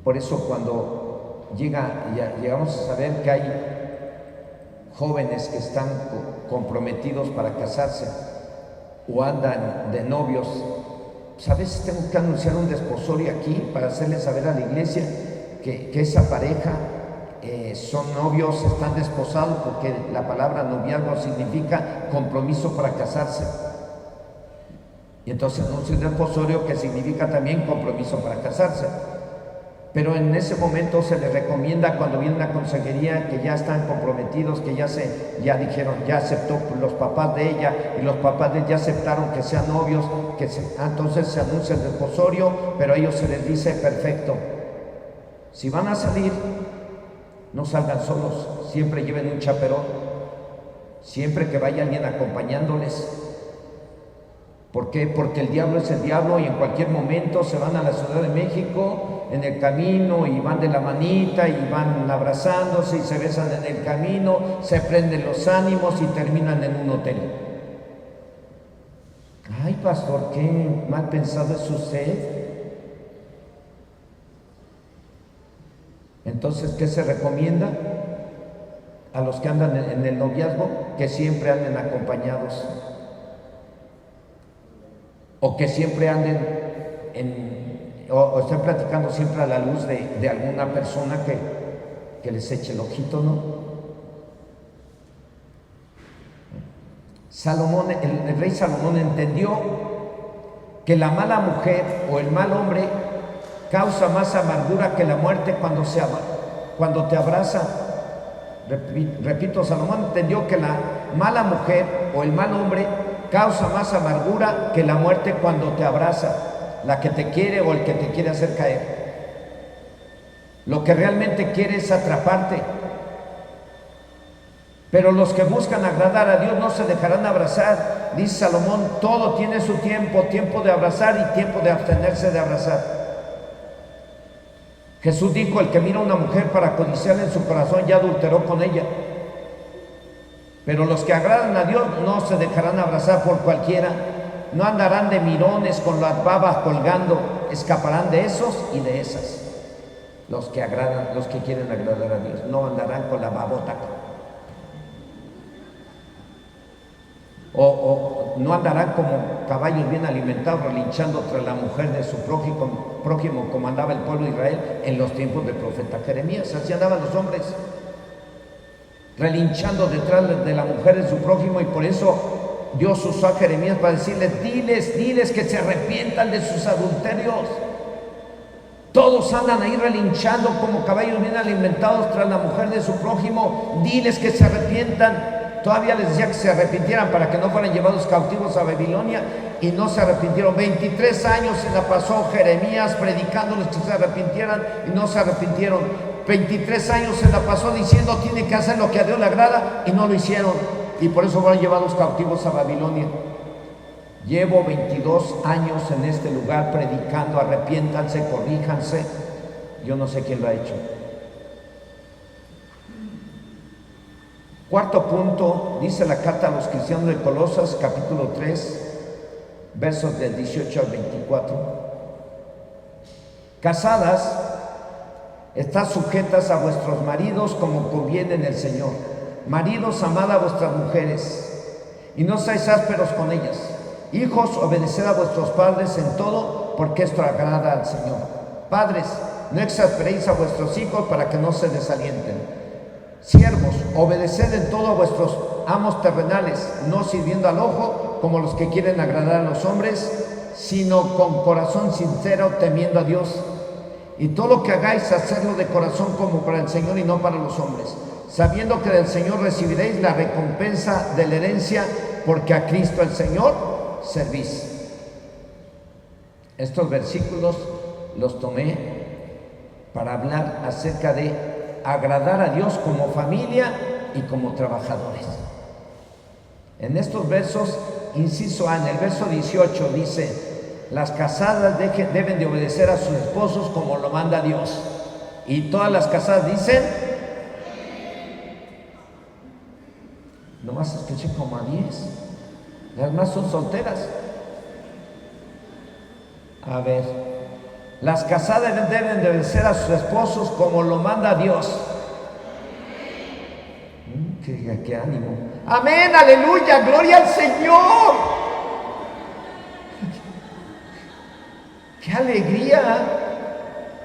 Por eso cuando llegamos a saber que hay jóvenes que están comprometidos para casarse o andan de novios, pues a veces tengo que anunciar un desposorio aquí para hacerles saber a la iglesia que esa pareja son novios, están desposados, porque la palabra noviazgo significa compromiso para casarse. Y entonces anuncio un desposorio que significa también compromiso para casarse. Pero en ese momento se les recomienda, cuando viene una consejería, que ya están comprometidos, que ya dijeron, ya aceptó los papás de ella y los papás de ella ya aceptaron que sean novios, entonces se anuncia el desposorio, pero a ellos se les dice, perfecto, si van a salir, no salgan solos, siempre lleven un chaperón, siempre que vaya alguien acompañándoles. ¿Por qué? Porque el diablo es el diablo y en cualquier momento se van a la Ciudad de México en el camino y van de la manita y van abrazándose y se besan en el camino, se prenden los ánimos y terminan en un hotel. Ay, pastor, qué mal pensado es usted. Entonces, ¿qué se recomienda? A los que andan en el noviazgo, que siempre anden acompañados. O que siempre anden o estén platicando siempre a la luz de alguna persona que les eche el ojito, ¿no? Salomón, el rey Salomón entendió que la mala mujer o el mal hombre causa más amargura que la muerte cuando te abraza. Repito, Salomón entendió que la mala mujer o el mal hombre causa más amargura que la muerte cuando te abraza, la que te quiere o el que te quiere hacer caer. Lo que realmente quiere es atraparte. Pero los que buscan agradar a Dios no se dejarán abrazar. Dice Salomón, todo tiene su tiempo, tiempo de abrazar y tiempo de abstenerse de abrazar. Jesús dijo, el que mira a una mujer para codiciarla en su corazón ya adulteró con ella. Pero los que agradan a Dios no se dejarán abrazar por cualquiera, no andarán de mirones con las babas colgando, escaparán de esos y de esas. Los que quieren agradar a Dios, no andarán con la babota. O no andarán como caballos bien alimentados, relinchando tras la mujer de su prójimo, como andaba el pueblo de Israel en los tiempos del profeta Jeremías. Así andaban los hombres, relinchando detrás de la mujer de su prójimo, y por eso Dios usó a Jeremías para decirles, diles que se arrepientan de sus adulterios. Todos andan ahí relinchando como caballos bien alimentados tras la mujer de su prójimo. Diles que se arrepientan. Todavía les decía que se arrepintieran para que no fueran llevados cautivos a Babilonia, y no se arrepintieron. 23 años se la pasó Jeremías predicándoles que se arrepintieran y no se arrepintieron. 23 años se la pasó diciendo tiene que hacer lo que a Dios le agrada y no lo hicieron. Y por eso fueron llevados cautivos a Babilonia. Llevo 22 años en este lugar predicando, arrepiéntanse, corríjanse. Yo no sé quién lo ha hecho. Cuarto punto, dice la carta a los cristianos de Colosas, capítulo 3, versos del 18 al 24. Casadas, estad sujetas a vuestros maridos como conviene en el Señor. Maridos, amad a vuestras mujeres y no seáis ásperos con ellas. Hijos, obedeced a vuestros padres en todo, porque esto agrada al Señor. Padres, no exasperéis a vuestros hijos para que no se desalienten. Siervos, obedeced en todo a vuestros amos terrenales, no sirviendo al ojo como los que quieren agradar a los hombres, sino con corazón sincero, temiendo a Dios. Y todo lo que hagáis, hacedlo de corazón como para el Señor y no para los hombres, sabiendo que del Señor recibiréis la recompensa de la herencia, porque a Cristo el Señor servís. Estos versículos los tomé para hablar acerca de agradar a Dios como familia y como trabajadores. En estos versos, inciso A, en el verso 18 dice: las casadas deben de obedecer a sus esposos como lo manda Dios. Y todas las casadas dicen, nomás escuché como a 10. Las demás son solteras. A ver, las casadas deben de obedecer a sus esposos como lo manda Dios. Qué ánimo. Amén, aleluya, gloria al Señor. Qué alegría.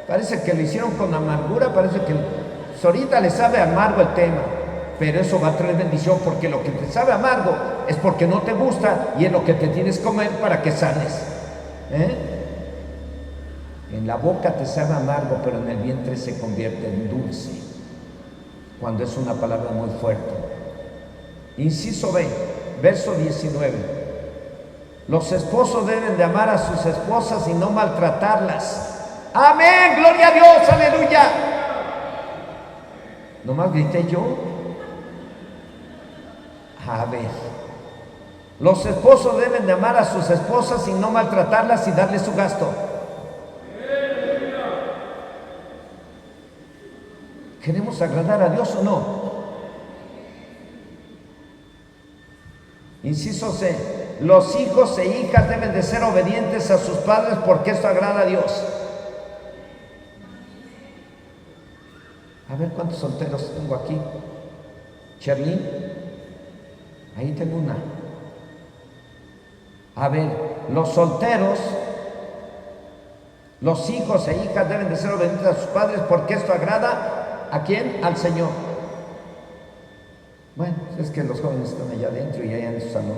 Parece que lo hicieron con amargura, parece que ahorita le sabe amargo el tema, pero eso va a traer bendición, porque lo que te sabe amargo es porque no te gusta y es lo que te tienes que comer para que sanes. En la boca te sabe amargo, pero en el vientre se convierte en dulce, cuando es una palabra muy fuerte. Inciso B, verso 19. Los esposos deben de amar a sus esposas y no maltratarlas. Amén, gloria a Dios, aleluya. Nomás grité yo. A ver, los esposos deben de amar a sus esposas y no maltratarlas y darles su gasto. ¿Queremos agradar a Dios o no? Inciso C, los hijos e hijas deben de ser obedientes a sus padres, porque esto agrada a Dios. A ver cuántos solteros tengo aquí. Cherlyn, ahí tengo una. A ver, los solteros, los hijos e hijas deben de ser obedientes a sus padres, porque esto agrada ¿a quién? Al Señor. Bueno, es que los jóvenes están allá adentro y allá en su salón.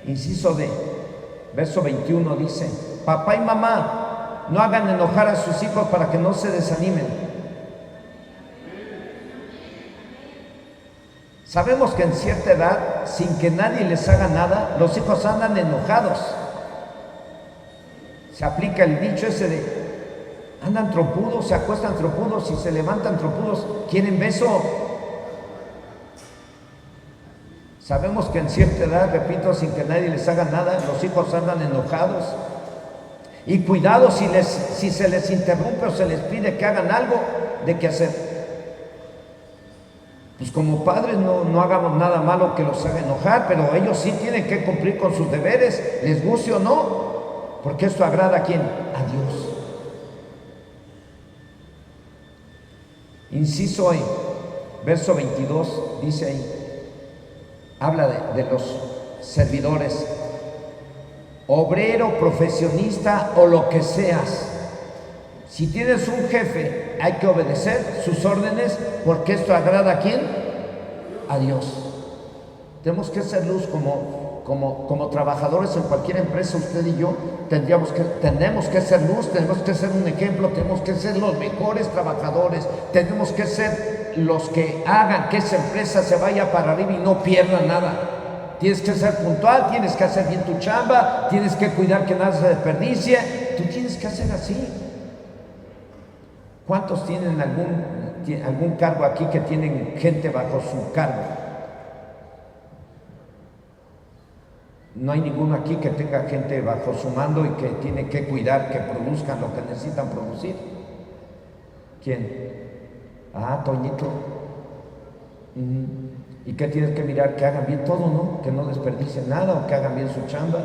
Inciso D, verso 21 dice: papá y mamá, no hagan enojar a sus hijos para que no se desanimen. Sabemos que en cierta edad, sin que nadie les haga nada, los hijos andan enojados. Se aplica el dicho ese de andan trompudos, se acuestan trompudos y se levantan trompudos, quieren beso. Sabemos que en cierta edad, repito, sin que nadie les haga nada, los hijos andan enojados. Y cuidado si se les interrumpe o se les pide que hagan algo, ¿de qué hacer? Pues como padres no hagamos nada malo que los haga enojar, pero ellos sí tienen que cumplir con sus deberes, les guste o no, porque esto agrada ¿a quién? A Dios. Inciso E, verso 22, dice ahí, habla de los servidores, obrero, profesionista o lo que seas. Si tienes un jefe, hay que obedecer sus órdenes, porque esto agrada ¿a quién? A Dios. Tenemos que ser luz como trabajadores en cualquier empresa. Usted y yo tenemos que ser luz, tenemos que ser un ejemplo, tenemos que ser los mejores trabajadores, tenemos que ser los que hagan que esa empresa se vaya para arriba y no pierda nada. Tienes que ser puntual, tienes que hacer bien tu chamba, tienes que cuidar que nada se desperdicie. Tú tienes que hacer así. ¿Cuántos tienen algún cargo aquí que tienen gente bajo su cargo? No hay ninguno aquí que tenga gente bajo su mando y que tiene que cuidar que produzcan lo que necesitan producir. ¿Quién? Ah, Toñito. ¿Y qué tienes que mirar? Que hagan bien todo, ¿no? Que no desperdicien nada o que hagan bien su chamba.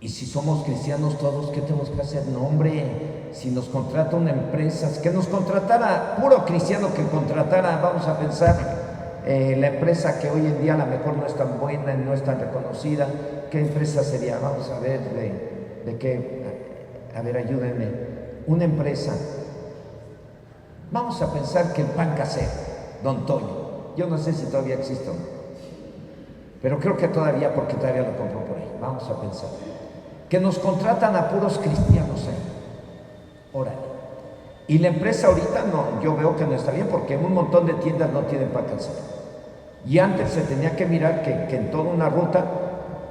Y si somos cristianos todos, ¿qué tenemos que hacer? No, hombre, si nos contrata una empresa, que nos contratara, puro cristiano que contratara, vamos a pensar, la empresa que hoy en día a lo mejor no es tan buena, no es tan reconocida, ¿qué empresa sería? Vamos a ver, de qué, a ver, ayúdenme. Una empresa, vamos a pensar que el pan casero, Don Toño, yo no sé si todavía existe o no, pero creo que todavía, porque todavía lo compro por ahí, vamos a pensar. Que nos contratan a puros cristianos, órale. Y la empresa ahorita no, yo veo que no está bien porque un montón de tiendas no tienen pan casero. Y antes se tenía que mirar que en toda una ruta,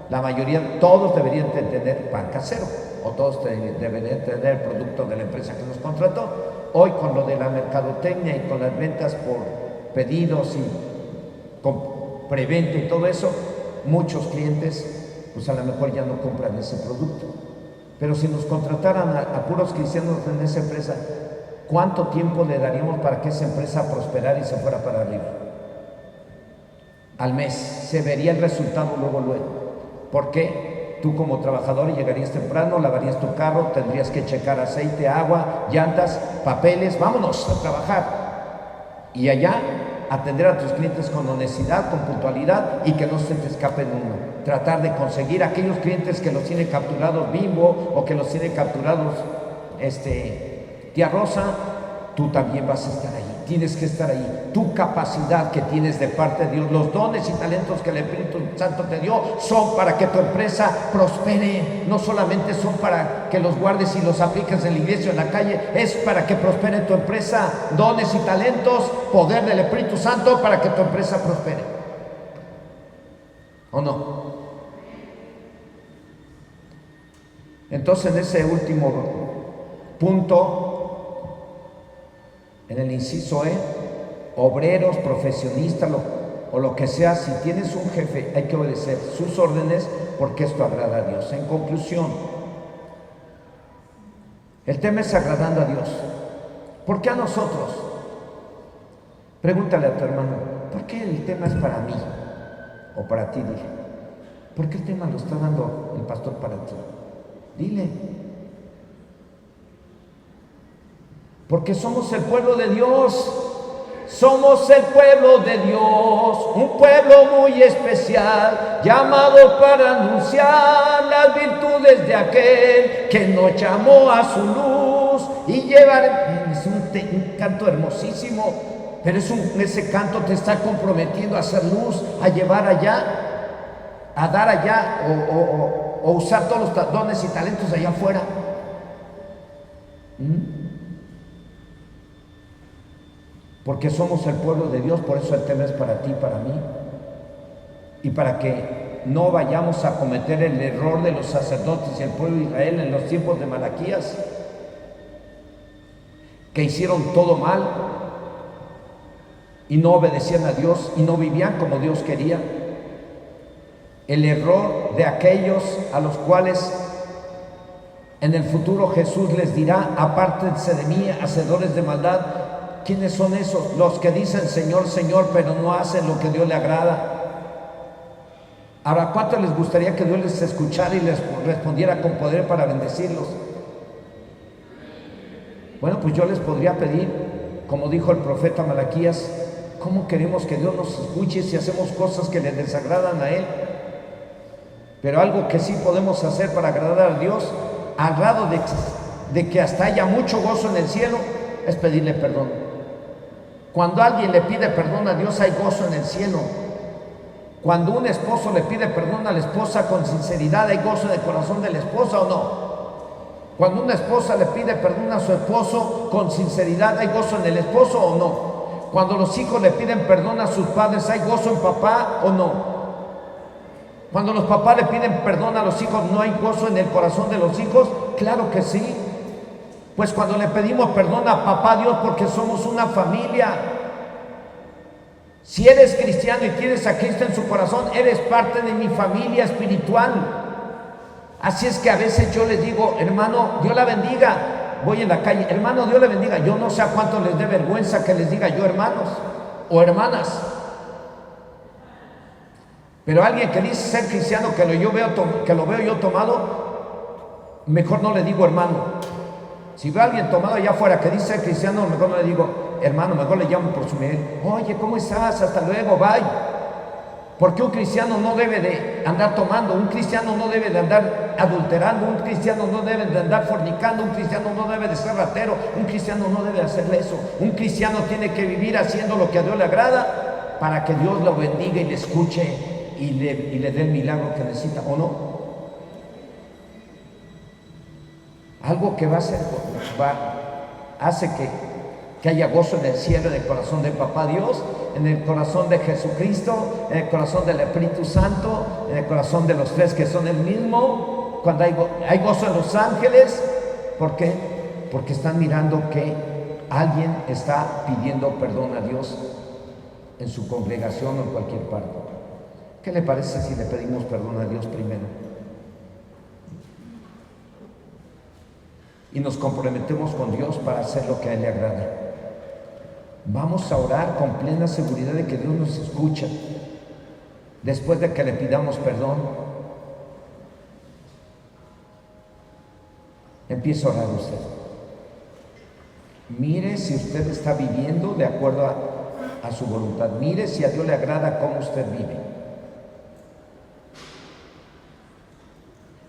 la mayoría, todos deberían de tener pan casero, o todos deberían tener el producto de la empresa que nos contrató. Hoy con lo de la mercadotecnia y con las ventas por pedidos y con preventa y todo eso, muchos clientes pues a lo mejor ya no compran ese producto. Pero si nos contrataran a puros cristianos en esa empresa, ¿cuánto tiempo le daríamos para que esa empresa prosperara y se fuera para arriba? Al mes, se vería el resultado luego. Porque tú como trabajador llegarías temprano, lavarías tu carro, tendrías que checar aceite, agua, llantas, papeles, vámonos a trabajar. Y allá atender a tus clientes con honestidad, con puntualidad y que no se te escape uno. Tratar de conseguir aquellos clientes que los tiene capturados Bimbo o que los tiene capturados Tía Rosa, tú también vas a estar ahí, tienes que estar ahí. Tu capacidad que tienes de parte de Dios, los dones y talentos que el Espíritu Santo te dio son para que tu empresa prospere, no solamente son para que los guardes y los apliques en la iglesia o en la calle, es para que prospere tu empresa, dones y talentos, poder del Espíritu Santo para que tu empresa prospere. ¿O no? Entonces en ese último punto, en el inciso obreros, profesionistas o lo que sea, si tienes un jefe hay que obedecer sus órdenes porque esto agrada a Dios. En conclusión, el tema es agradando a Dios. ¿Por qué a nosotros? Pregúntale a tu hermano, ¿por qué el tema es para mí? O para ti, dile. ¿Por qué el tema lo está dando el pastor para ti? Dile. Porque somos el pueblo de Dios. Somos el pueblo de Dios, un pueblo muy especial, llamado para anunciar las virtudes de aquel que nos llamó a su luz y llevar. Es un canto hermosísimo, pero ese canto te está comprometiendo a hacer luz, a llevar allá, a dar allá o usar todos los dones y talentos allá afuera. Porque somos el pueblo de Dios, por eso el tema es para ti, para mí. Y para que no vayamos a cometer el error de los sacerdotes y el pueblo de Israel en los tiempos de Malaquías, que hicieron todo mal y no obedecían a Dios y no vivían como Dios quería. El error de aquellos a los cuales en el futuro Jesús les dirá: apártense de mí, hacedores de maldad. ¿Quiénes son esos? Los que dicen Señor, Señor, pero no hacen lo que Dios le agrada. Ahora, ¿cuánto les gustaría que Dios les escuchara y les respondiera con poder para bendecirlos? Bueno, pues yo les podría pedir, como dijo el profeta Malaquías, ¿cómo queremos que Dios nos escuche si hacemos cosas que le desagradan a Él? Pero algo que sí podemos hacer para agradar a Dios, al grado de que hasta haya mucho gozo en el cielo, es pedirle perdón. Cuando alguien le pide perdón a Dios, hay gozo en el cielo. Cuando un esposo le pide perdón a la esposa con sinceridad, ¿hay gozo en el corazón de la esposa o no? Cuando una esposa le pide perdón a su esposo con sinceridad, ¿hay gozo en el esposo o no? Cuando los hijos le piden perdón a sus padres, ¿hay gozo en papá o no? Cuando los papás le piden perdón a los hijos, ¿no hay gozo en el corazón de los hijos? Claro que sí. Pues cuando le pedimos perdón a Papá Dios, porque somos una familia. Si eres cristiano y tienes a Cristo en su corazón, eres parte de mi familia espiritual. Así es que a veces yo les digo, hermano, Dios la bendiga. Voy en la calle, hermano, Dios le bendiga. Yo no sé a cuánto les dé vergüenza que les diga yo hermanos o hermanas. Pero alguien que dice ser cristiano, que lo veo yo tomado, mejor no le digo hermano. Si veo a alguien tomado allá afuera que dice ser cristiano, mejor no le digo hermano, mejor le llamo por su nombre. Oye, ¿cómo estás? Hasta luego, bye. Porque un cristiano no debe de andar tomando, un cristiano no debe de andar adulterando, un cristiano no debe de andar fornicando, un cristiano no debe de ser ratero, un cristiano no debe de hacerle eso. Un cristiano tiene que vivir haciendo lo que a Dios le agrada para que Dios lo bendiga y le escuche y le dé el milagro que necesita, ¿o no? Algo que hace que haya gozo en el cielo, en el corazón del Papá Dios, en el corazón de Jesucristo, en el corazón del Espíritu Santo, en el corazón de los tres que son el mismo. Cuando hay gozo en los ángeles, ¿por qué? Porque están mirando que alguien está pidiendo perdón a Dios en su congregación o en cualquier parte. ¿Qué le parece si le pedimos perdón a Dios primero? Y nos comprometemos con Dios para hacer lo que a Él le agrada. Vamos a orar con plena seguridad de que Dios nos escucha. Después de que le pidamos perdón, empieza a orar usted. Mire si usted está viviendo de acuerdo a su voluntad. Mire si a Dios le agrada cómo usted vive.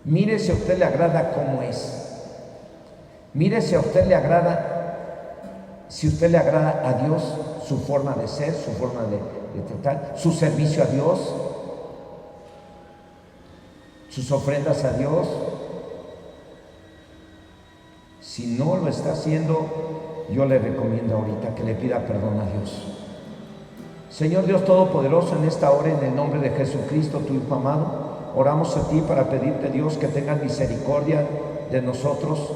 Mire si a usted le agrada cómo es. Mire si a usted le agrada, a Dios su forma de ser, su forma de tratar, su servicio a Dios, sus ofrendas a Dios. Si no lo está haciendo, yo le recomiendo ahorita que le pida perdón a Dios. Señor Dios Todopoderoso, en esta hora, en el nombre de Jesucristo, tu Hijo amado, oramos a ti para pedirte, Dios, que tengas misericordia de nosotros,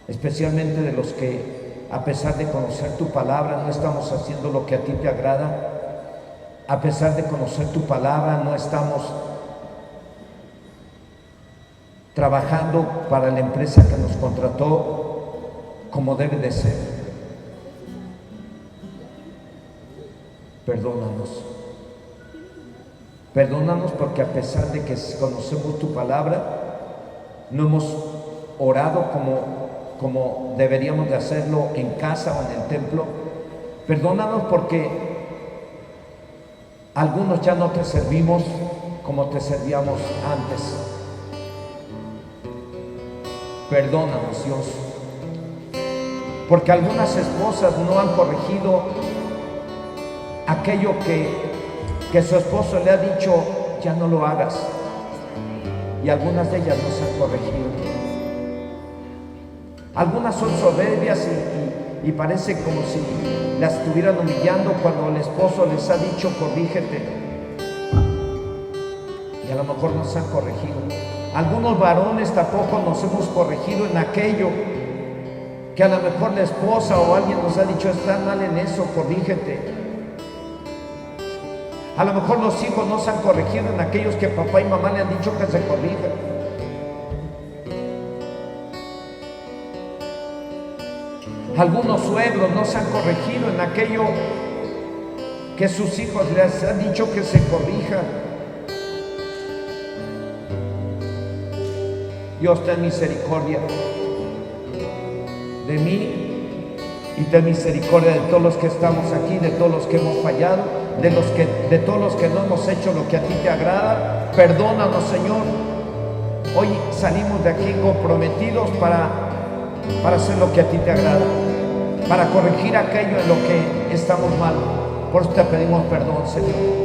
especialmente de los que, a pesar de conocer tu palabra, no estamos haciendo lo que a ti te agrada. A pesar de conocer tu palabra, no estamos trabajando para la empresa que nos contrató como debe de ser. Perdónanos. Perdónanos porque a pesar de que conocemos tu palabra, no hemos orado como deberíamos de hacerlo en casa o en el templo. Perdónanos porque algunos ya no te servimos como te servíamos antes. Perdónanos, Dios, porque algunas esposas no han corregido aquello que su esposo le ha dicho, ya no lo hagas, y algunas de ellas no se han corregido. Algunas son soberbias y parece como si las estuvieran humillando cuando el esposo les ha dicho corrígete, y a lo mejor no se han corregido. Algunos varones tampoco nos hemos corregido en aquello que a lo mejor la esposa o alguien nos ha dicho está mal en eso, corrígete. A lo mejor los hijos no se han corregido en aquellos que papá y mamá le han dicho que se corrijan. Algunos suegros no se han corregido en aquello que sus hijos les han dicho que se corrijan. Dios, ten misericordia de mí y ten misericordia de todos los que estamos aquí, de todos los que hemos fallado, de todos los que no hemos hecho lo que a ti te agrada. Perdónanos, Señor. Hoy salimos de aquí comprometidos para hacer lo que a ti te agrada, para corregir aquello en lo que estamos mal. Por eso te pedimos perdón, Señor.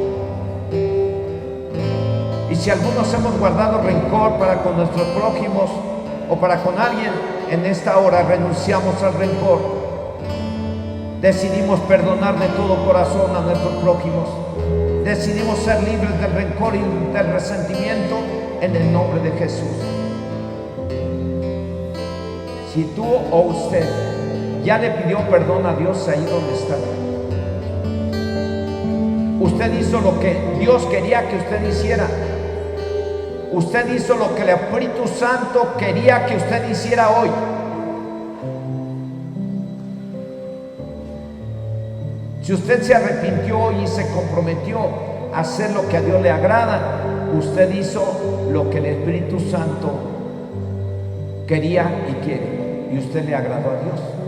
Y si algunos hemos guardado rencor para con nuestros prójimos o para con alguien, en esta hora renunciamos al rencor. Decidimos perdonar de todo corazón a nuestros prójimos. Decidimos ser libres del rencor y del resentimiento en el nombre de Jesús. Si tú o usted ya le pidió perdón a Dios ahí donde está, usted hizo lo que Dios quería que usted hiciera. Usted hizo lo que el Espíritu Santo quería que usted hiciera hoy. Si usted se arrepintió y se comprometió a hacer lo que a Dios le agrada, usted hizo lo que el Espíritu Santo quería y quiere, y usted le agradó a Dios.